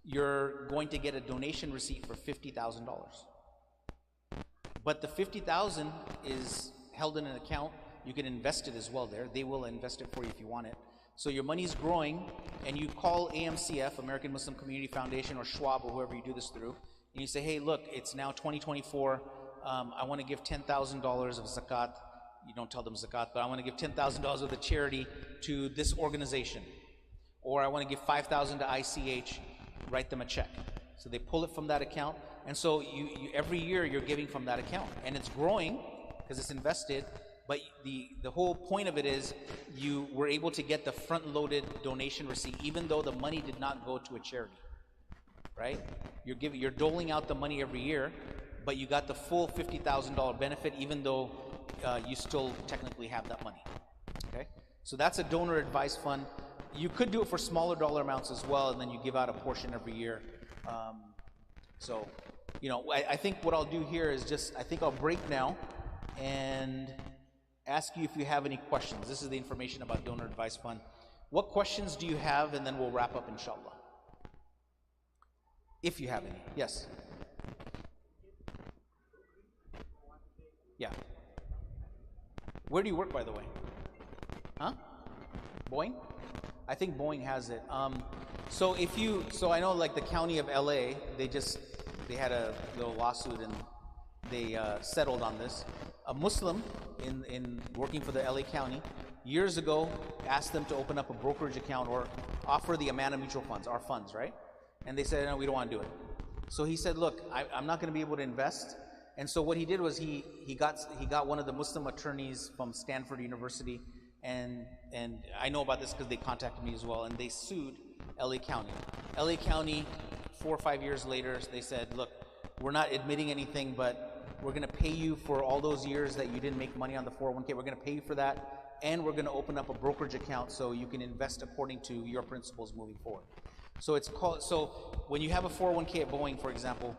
you're going to get a donation receipt for $50,000. But the $50,000 is held in an account. You can invest it as well there. They will invest it for you if you want it. So your money is growing, and you call AMCF, American Muslim Community Foundation, or Schwab, or whoever you do this through, and you say, hey, look, it's now 2024, I want to give $10,000 of zakat. You don't tell them zakat, but I want to give $10,000 of the charity to this organization. Or I want to give $5,000 to ICH, write them a check. So they pull it from that account, and so you every year you're giving from that account, and it's growing because it's invested. But the whole point of it is you were able to get the front-loaded donation receipt, even though the money did not go to a charity, right? You're doling out the money every year, but you got the full $50,000 benefit, even though you still technically have that money. Okay, so that's a donor advised fund. You could do it for smaller dollar amounts as well, and then you give out a portion every year. So, you know, I think what I'll do here is just, I think I'll break now and ask you if you have any questions. This is the information about donor advised fund. What questions do you have, and then we'll wrap up, inshallah. If you have any. Yes. Yeah. Where do you work, by the way? Huh? Boeing? I think Boeing has it. So I know like the county of LA, they had a little lawsuit and they settled on this. A Muslim in working for the LA County years ago asked them to open up a brokerage account or offer the Amana mutual funds, our funds, right? And they said, no, we don't want to do it. So he said, look, I'm not going to be able to invest. And so what he did was he got one of the Muslim attorneys from Stanford University, and I know about this because they contacted me as well, and they sued LA County. LA County, 4 or 5 years later, they said, look, we're not admitting anything, but we're going to pay you for all those years that you didn't make money on the 401k. We're going to pay you for that, and we're going to open up a brokerage account so you can invest according to your principles moving forward. So when you have a 401k at Boeing, for example,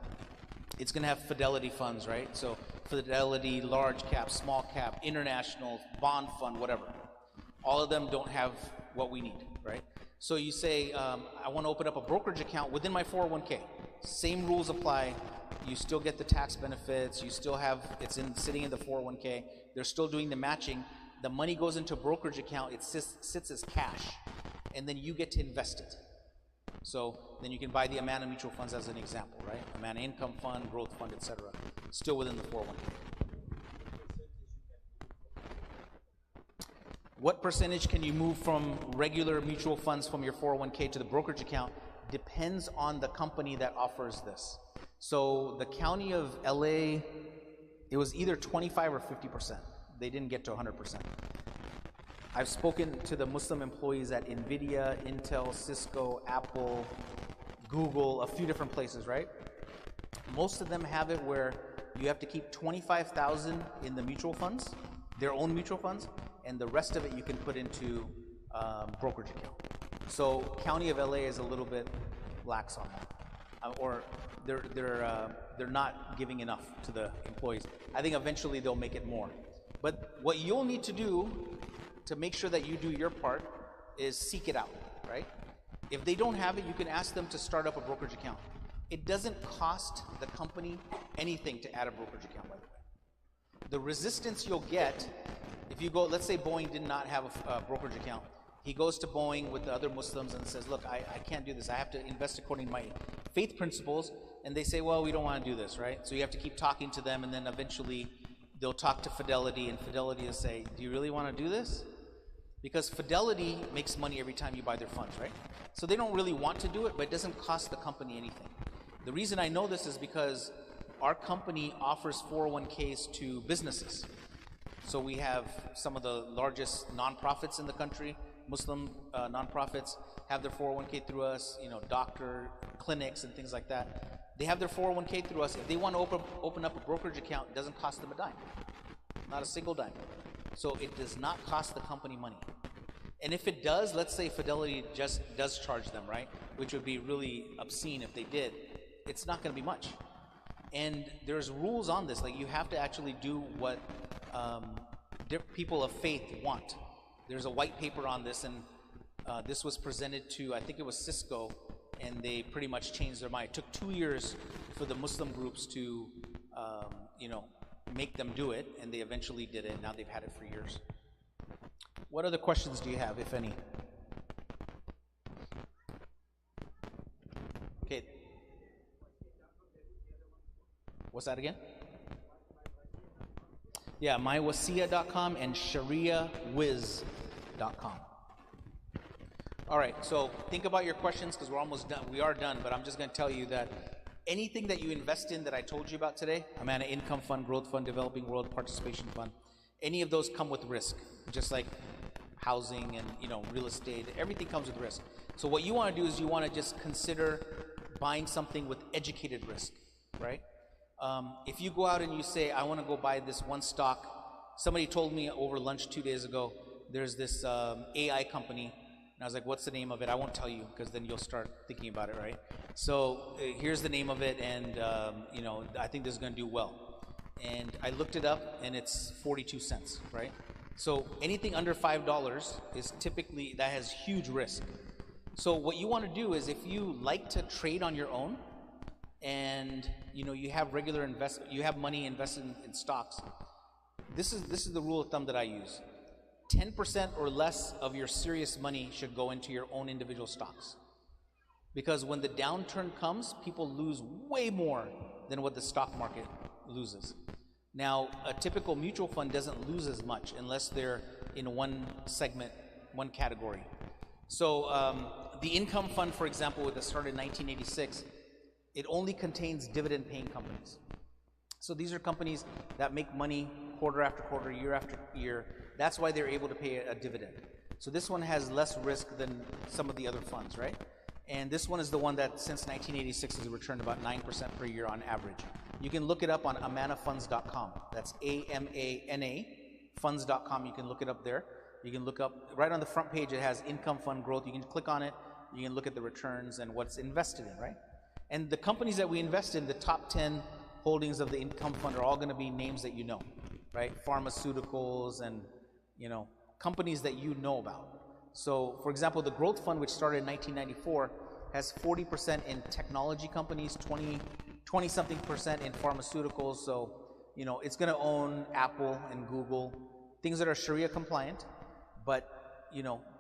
it's going to have Fidelity funds, right? So Fidelity, large cap, small cap, international, bond fund, whatever. All of them don't have what we need, right? So you say, I want to open up a brokerage account within my 401k. Same rules apply. You still get the tax benefits. You still have, sitting in the 401k. They're still doing the matching. The money goes into a brokerage account. It sits as cash, and then you get to invest it. So then you can buy the Amana mutual funds as an example, right? Amana income fund, growth fund, etc. Still within the 401k. What percentage can you move from regular mutual funds from your 401k to the brokerage account? Depends on the company that offers this. So the county of LA, it was either 25 or 50%. They didn't get to 100%. I've spoken to the Muslim employees at NVIDIA, Intel, Cisco, Apple, Google, a few different places, right? Most of them have it where you have to keep $25,000 in the mutual funds, their own mutual funds, and the rest of it you can put into brokerage account. So county of LA is a little bit lax on that, or they're not giving enough to the employees. I think eventually they'll make it more. But what you'll need to do to make sure that you do your part is seek it out, right? If they don't have it, you can ask them to start up a brokerage account. It doesn't cost the company anything to add a brokerage account, by the way. The resistance you'll get if you go, let's say Boeing did not have a brokerage account. He goes to Boeing with the other Muslims and says, look, I can't do this. I have to invest according to my faith principles. And they say, well, we don't want to do this, right? So you have to keep talking to them, and then eventually they'll talk to Fidelity, and Fidelity will say, do you really want to do this? Because Fidelity makes money every time you buy their funds, right? So they don't really want to do it, but it doesn't cost the company anything. The reason I know this is because our company offers 401ks to businesses. So we have some of the largest nonprofits in the country, Muslim nonprofits, have their 401k through us, doctor clinics and things like that. They have their 401k through us. If they want to open up a brokerage account, it doesn't cost them a dime, not a single dime. So it does not cost the company money. And if it does, let's say Fidelity just does charge them, right? Which would be really obscene if they did. It's not going to be much. And there's rules on this. Like, you have to actually do what people of faith want. There's a white paper on this, and this was presented to, I think it was Cisco, and they pretty much changed their mind. It took 2 years for the Muslim groups to, make them do it, and they eventually did it. Now they've had it for years. What other questions do you have, if any? Okay. What's that again? Yeah, mywasiya.com and shariawiz.com. All right, so think about your questions because we're almost done. We are done, but I'm just going to tell you that anything that you invest in that I told you about today, Amana Income Fund, Growth Fund, Developing World Participation Fund, any of those come with risk, just like housing and real estate. Everything comes with risk. So what you want to do is you want to just consider buying something with educated risk, right? If you go out and you say, I want to go buy this one stock, somebody told me over lunch 2 days ago, there's this AI company. And I was like, what's the name of it? I won't tell you because then you'll start thinking about it, right? So here's the name of it, and I think this is going to do well. And I looked it up, and it's 42 cents, right? So anything under $5 is typically, that has huge risk. So what you want to do is if you like to trade on your own, and you have regular you have money invested in stocks, this is the rule of thumb that I use. 10% or less of your serious money should go into your own individual stocks. Because when the downturn comes, people lose way more than what the stock market loses. Now, a typical mutual fund doesn't lose as much unless they're in one segment, one category. So the income fund, for example, that started in 1986, it only contains dividend-paying companies. So these are companies that make money quarter after quarter, year after year. That's why they're able to pay a dividend. So this one has less risk than some of the other funds, right? And this one is the one that since 1986 has returned about 9% per year on average. You can look it up on amanafunds.com. That's AMANA funds.com. You can look it up there. You can look up, right on the front page, it has income fund growth. You can click on it. You can look at the returns and what's invested in, right? And the companies that we invest in, the top 10 holdings of the income fund are all going to be names that you know, right? Pharmaceuticals and, companies that you know about. So, for example, the growth fund, which started in 1994, has 40% in technology companies, 20-something percent in pharmaceuticals. So, it's going to own Apple and Google, things that are Sharia compliant, but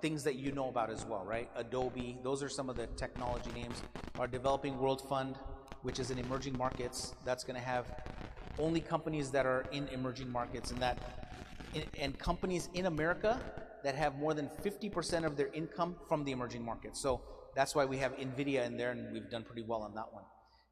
things that you know about as well, right? Adobe, those are some of the technology names. Our Developing World Fund, which is in emerging markets, that's going to have only companies that are in emerging markets, and companies in America that have more than 50% of their income from the emerging markets. So that's why we have NVIDIA in there, and we've done pretty well on that one.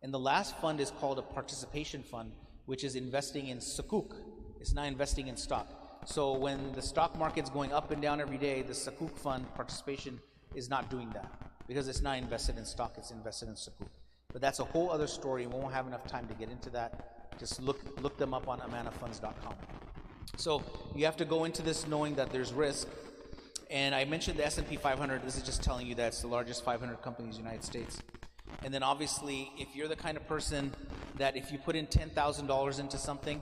And the last fund is called a participation fund, which is investing in sukuk. It's not investing in stock. So when the stock market's going up and down every day, the sukuk fund participation is not doing that because it's not invested in stock, it's invested in sukuk. But that's a whole other story, and we won't have enough time to get into that. Just look them up on amanafunds.com. So you have to go into this knowing that there's risk. And I mentioned the S&P 500. This is just telling you that it's the largest 500 companies in the United States. And then obviously, if you're the kind of person that if you put in $10,000 into something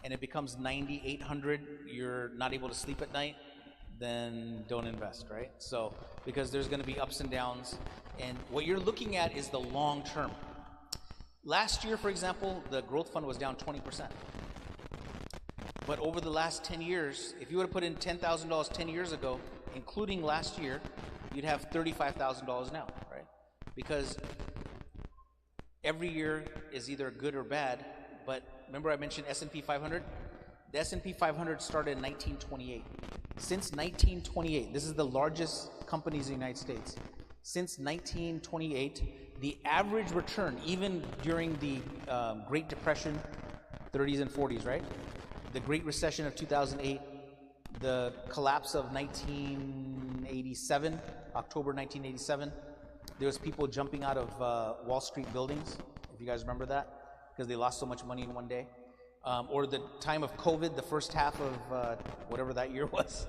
and it becomes $9,800, you're not able to sleep at night, then don't invest, right? So, because there's going to be ups and downs. And what you're looking at is the long term. Last year, for example, the growth fund was down 20%. But over the last 10 years, if you would have put in $10,000 10 years ago, including last year, you'd have $35,000 now, right? Because every year is either good or bad. But remember I mentioned S&P 500? The S&P 500 started in 1928. Since 1928, this is the largest companies in the United States. Since 1928, the average return, even during the Great Depression, 30s and 40s, right? The Great Recession of 2008, the collapse of 1987, October 1987, there was people jumping out of Wall Street buildings, if you guys remember that, because they lost so much money in one day. Or the time of COVID, the first half of whatever that year was.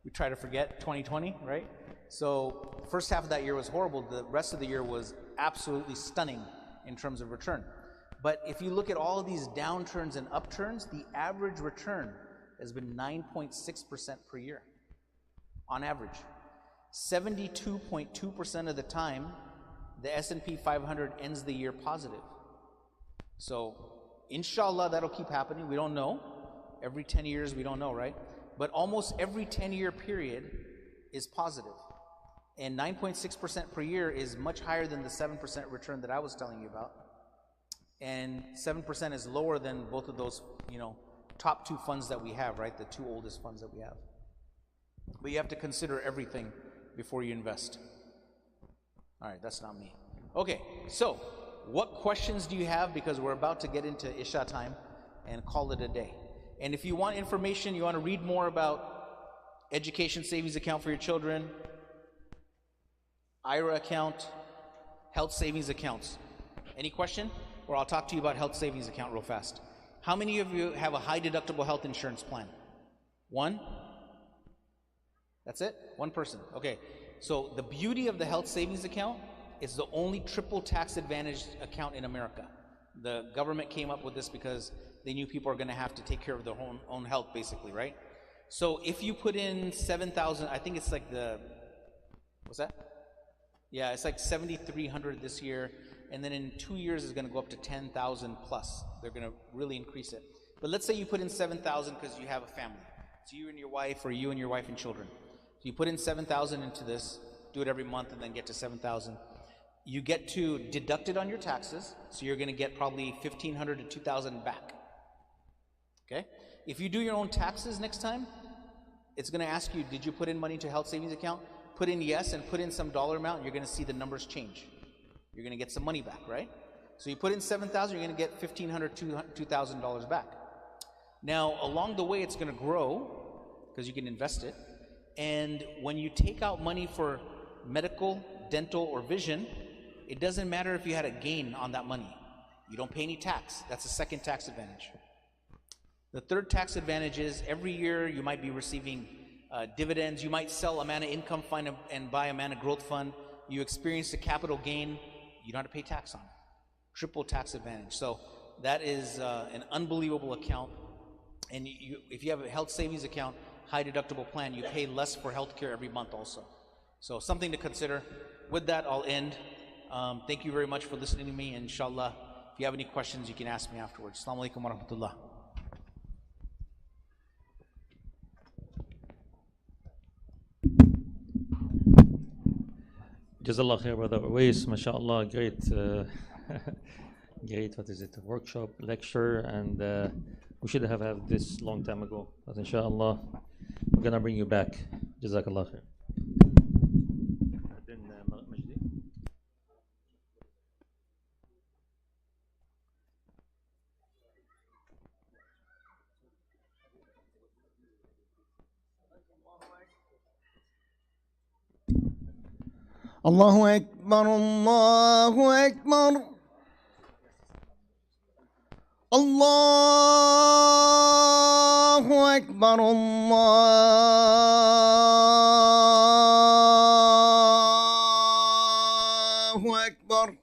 We try to forget, 2020, right? So first half of that year was horrible. The rest of the year was absolutely stunning in terms of return. But if you look at all of these downturns and upturns, the average return has been 9.6% per year, on average. 72.2% of the time, the S&P 500 ends the year positive. So, inshallah, that'll keep happening. We don't know. Every 10 years, we don't know, right? But almost every 10-year period is positive. And 9.6% per year is much higher than the 7% return that I was telling you about. And 7% is lower than both of those, top two funds that we have, right? The two oldest funds that we have. But you have to consider everything before you invest. All right, that's not me. Okay, so what questions do you have? Because we're about to get into Isha time and call it a day. And if you want information, you want to read more about education savings account for your children, IRA account, health savings accounts. Any question? Or I'll talk to you about health savings account real fast. How many of you have a high deductible health insurance plan? One? That's it? One person. Okay. So the beauty of the health savings account is the only triple tax advantaged account in America. The government came up with this because they knew people are going to have to take care of their own health, basically, right? So if you put in 7,000, I think it's like what's that? Yeah, it's like 7,300 this year, and then in 2 years it's going to go up to 10,000 plus. They're going to really increase it. But let's say you put in 7,000 because you have a family. It's you and your wife, or you and your wife and children. So you put in 7,000 into this, do it every month, and then get to 7,000. You get to deduct it on your taxes, so you're going to get probably 1,500 to 2,000 back. Okay? If you do your own taxes next time, it's going to ask you, did you put in money to health savings account? Put in yes, and put in some dollar amount, and you're going to see the numbers change. You're going to get some money back, right? So you put in 7,000, you're going to get $1,500 to $2,000 back. Now, along the way, it's going to grow because you can invest it. And when you take out money for medical, dental, or vision, it doesn't matter if you had a gain on that money. You don't pay any tax. That's the second tax advantage. The third tax advantage is every year you might be receiving dividends. You might sell a Amana Income Fund and buy a Amana Growth Fund. You experience a capital gain. You don't have to pay tax on it. Triple tax advantage. So that is an unbelievable account. And if you have a health savings account, high deductible plan, you pay less for health care every month also. So something to consider. With that, I'll end. Thank you very much for listening to me. And inshallah, if you have any questions, you can ask me afterwards. Assalamu alaikum wa rahmatullah. Jazakallah khair, brother Owaiz, mashallah, great, great, workshop, lecture, and we should have had this long time ago, but inshallah, we're gonna bring you back. Jazakallah khair. الله أكبر الله أكبر الله أكبر الله أكبر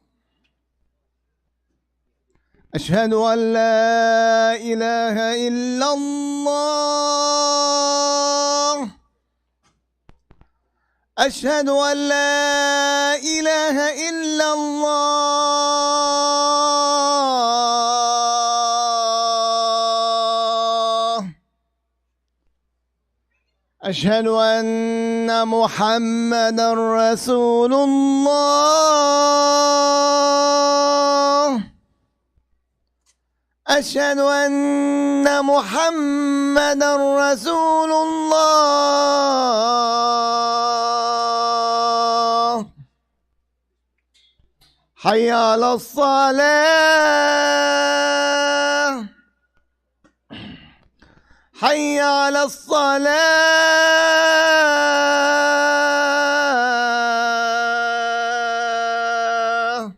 أشهد أن لا إله إلا الله أشهد أن لا إله إلا الله أشهد أن محمدا رسول الله أشهد أن محمدا رسول الله حي على الصلاة حي على الصلاة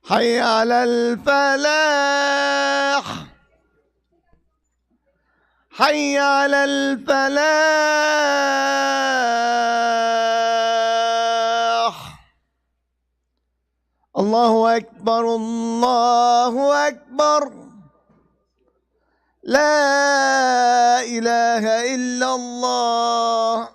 حي على الفلاح حي على الفلاح الله أكبر الله أكبر لا إله إلا الله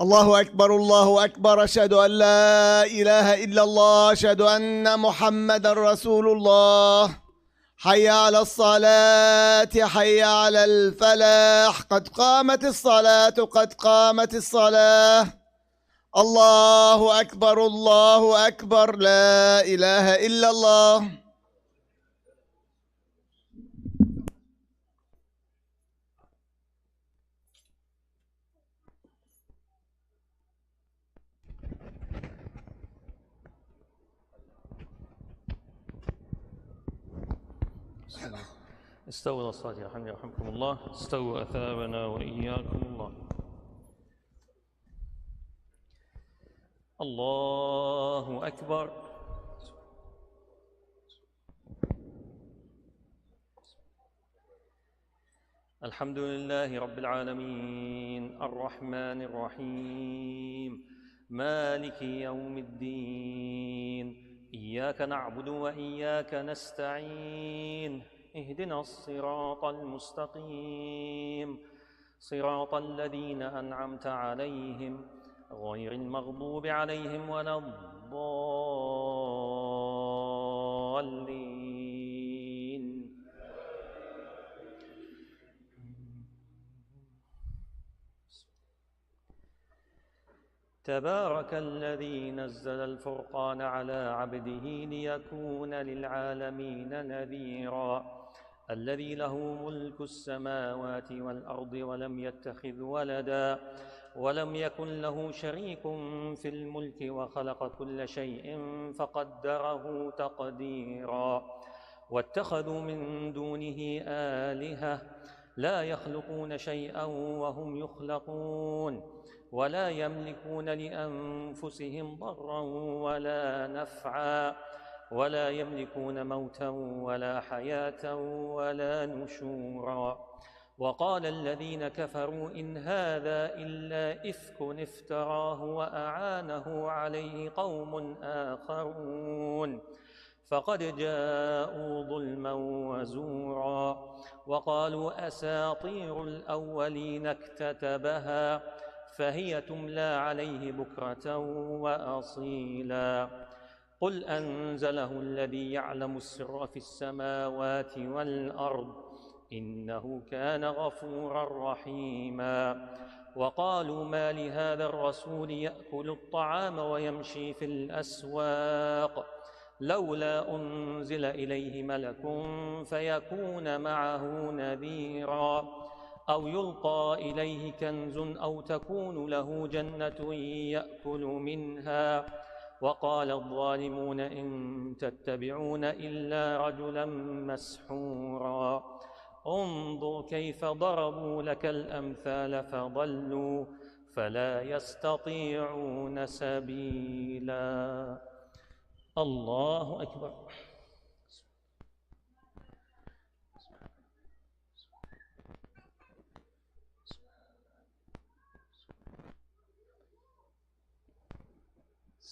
الله أكبر الله أكبر، أشهد أن لا إله إلا الله، أشهد أن محمد رسول الله. حي على الصلاة، حي على الفلاح، قد قامت الصلاة، قد قامت الصلاة. الله أكبر الله أكبر، لا إله إلا الله. استووا إلى الصلاة يرحمكم الله. استووا أثابنا وإياكم الله. الله أكبر. الحمد لله رب العالمين، الرحمن الرحيم، مالك يوم الدين. إياك نعبد وإياك نستعين، اهدنا الصراط المستقيم، صراط الذين أنعمت عليهم غير المغضوب عليهم ولا الضالين. تبارك الذي نزل الفرقان على عبده ليكون للعالمين نذيرا الذي له ملك السماوات والأرض ولم يتخذ ولدا ولم يكن له شريك في الملك وخلق كل شيء فقدره تقديرا واتخذوا من دونه آلهة لا يخلقون شيئا وهم يخلقون ولا يملكون لأنفسهم ضرا ولا نفعا ولا يملكون موتا ولا حياة ولا نشورا وقال الذين كفروا إن هذا إلا إفك افتراه وأعانه عليه قوم آخرون فقد جاءوا ظلما وزورا وقالوا أساطير الأولين اكتتبها فهي تملى عليه بكرة وأصيلا قل أنزله الذي يعلم السر في السماوات والأرض إنه كان غفورا رحيما وقالوا ما لهذا الرسول يأكل الطعام ويمشي في الأسواق لولا أنزل إليه ملك فيكون معه نذيرا أو يلقى إليه كنز أو تكون له جنة يأكل منها وقال الظالمون إن تتبعون إلا رجلا مسحورا انظر كيف ضربوا لك الأمثال فضلوا فلا يستطيعون سبيلا الله أكبر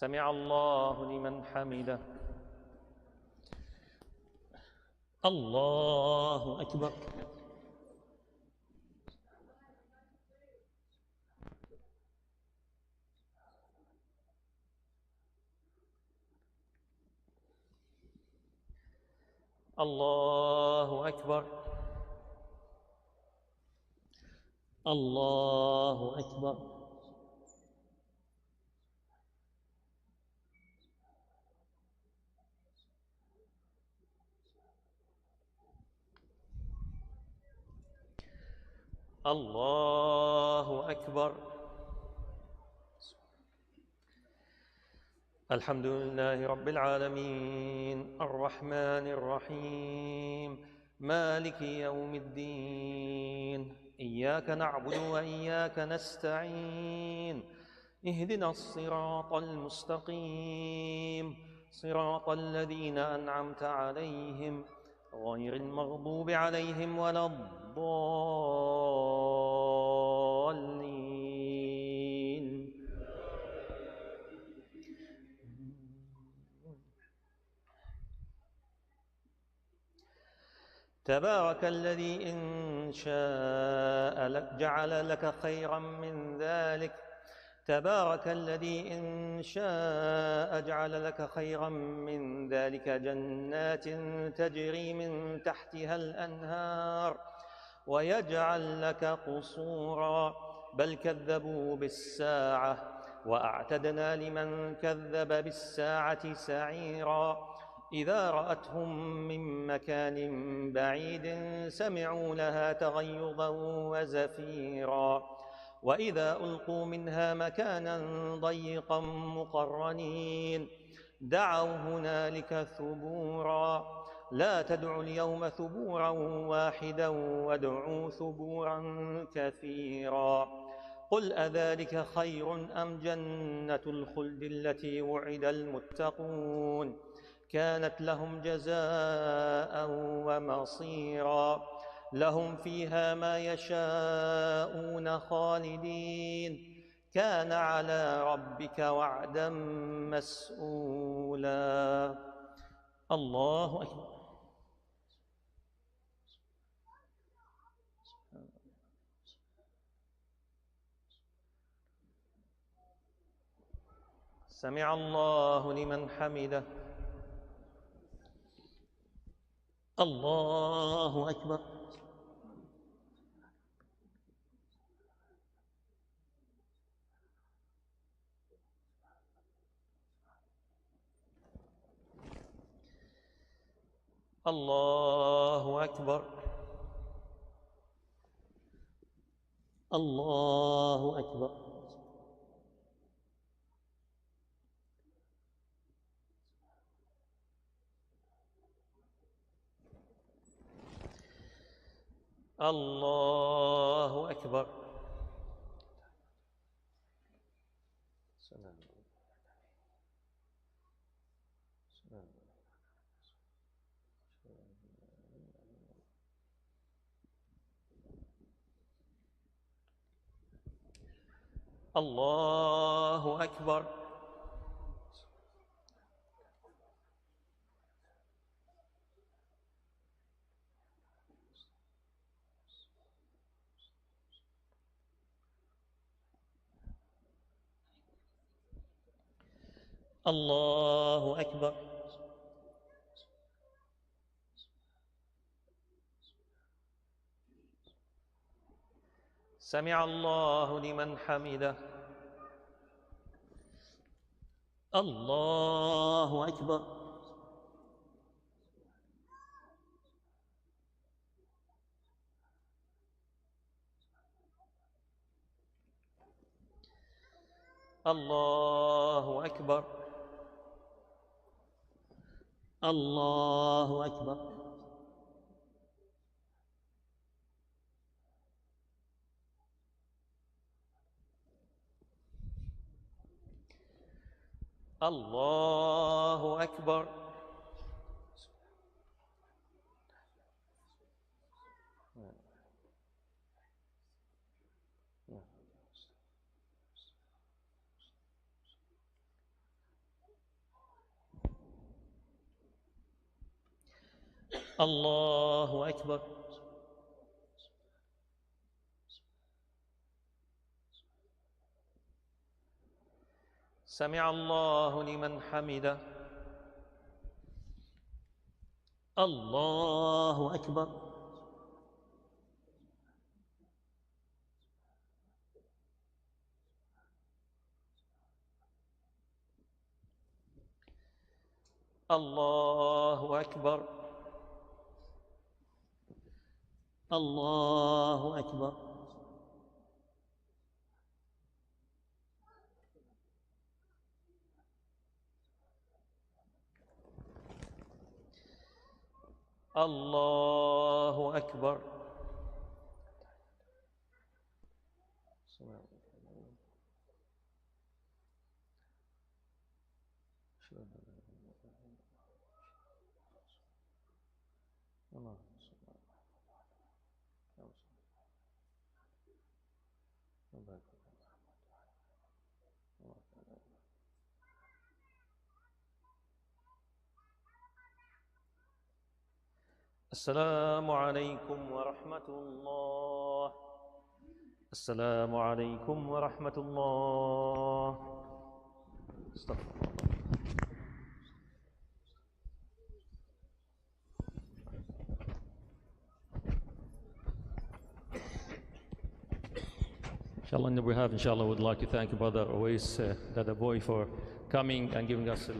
سمع الله لمن حمده الله أكبر الله أكبر الله أكبر الله أكبر الحمد لله رب العالمين الرحمن الرحيم مالك يوم الدين إياك نعبد وإياك نستعين اهدنا الصراط المستقيم صراط الذين أنعمت عليهم غير المغضوب عليهم ولا الضالين تبارك الذي إن شاء جعل لك خيرا من ذلك تبارك الذي إن شاء جعل لك خيرا من ذلك جنات تجري من تحتها الأنهار ويجعل لك قصورا بل كذبوا بالساعة وأعتدنا لمن كذب بالساعة سعيرا إذا رأتهم من مكان بعيد سمعوا لها تغيظا وزفيرا وإذا ألقوا منها مكانا ضيقا مقرنين دعوا هنالك ثبورا لا تدعوا اليوم ثبورا واحدا وادعوا ثبورا كثيرا قل أذلك خير أم جنة الخلد التي وعد المتقون كانت لهم جزاء ومصيرا لهم فيها ما يشاءون خالدين كان على ربك وعدا مسؤولا الله أكبر سمع الله لمن حمده الله أكبر الله أكبر الله أكبر الله أكبر الله أكبر الله أكبر سمع الله لمن حمده الله أكبر الله أكبر الله أكبر الله أكبر الله أكبر سمع الله لمن حمده الله أكبر الله أكبر الله أكبر الله أكبر السلام عليكم ورحمة الله السلام عليكم ورحمة الله استغفر الله Inshallah, on your behalf, inshallah, would like to thank Brother Owaiz, Dadanhoy, for coming and giving us a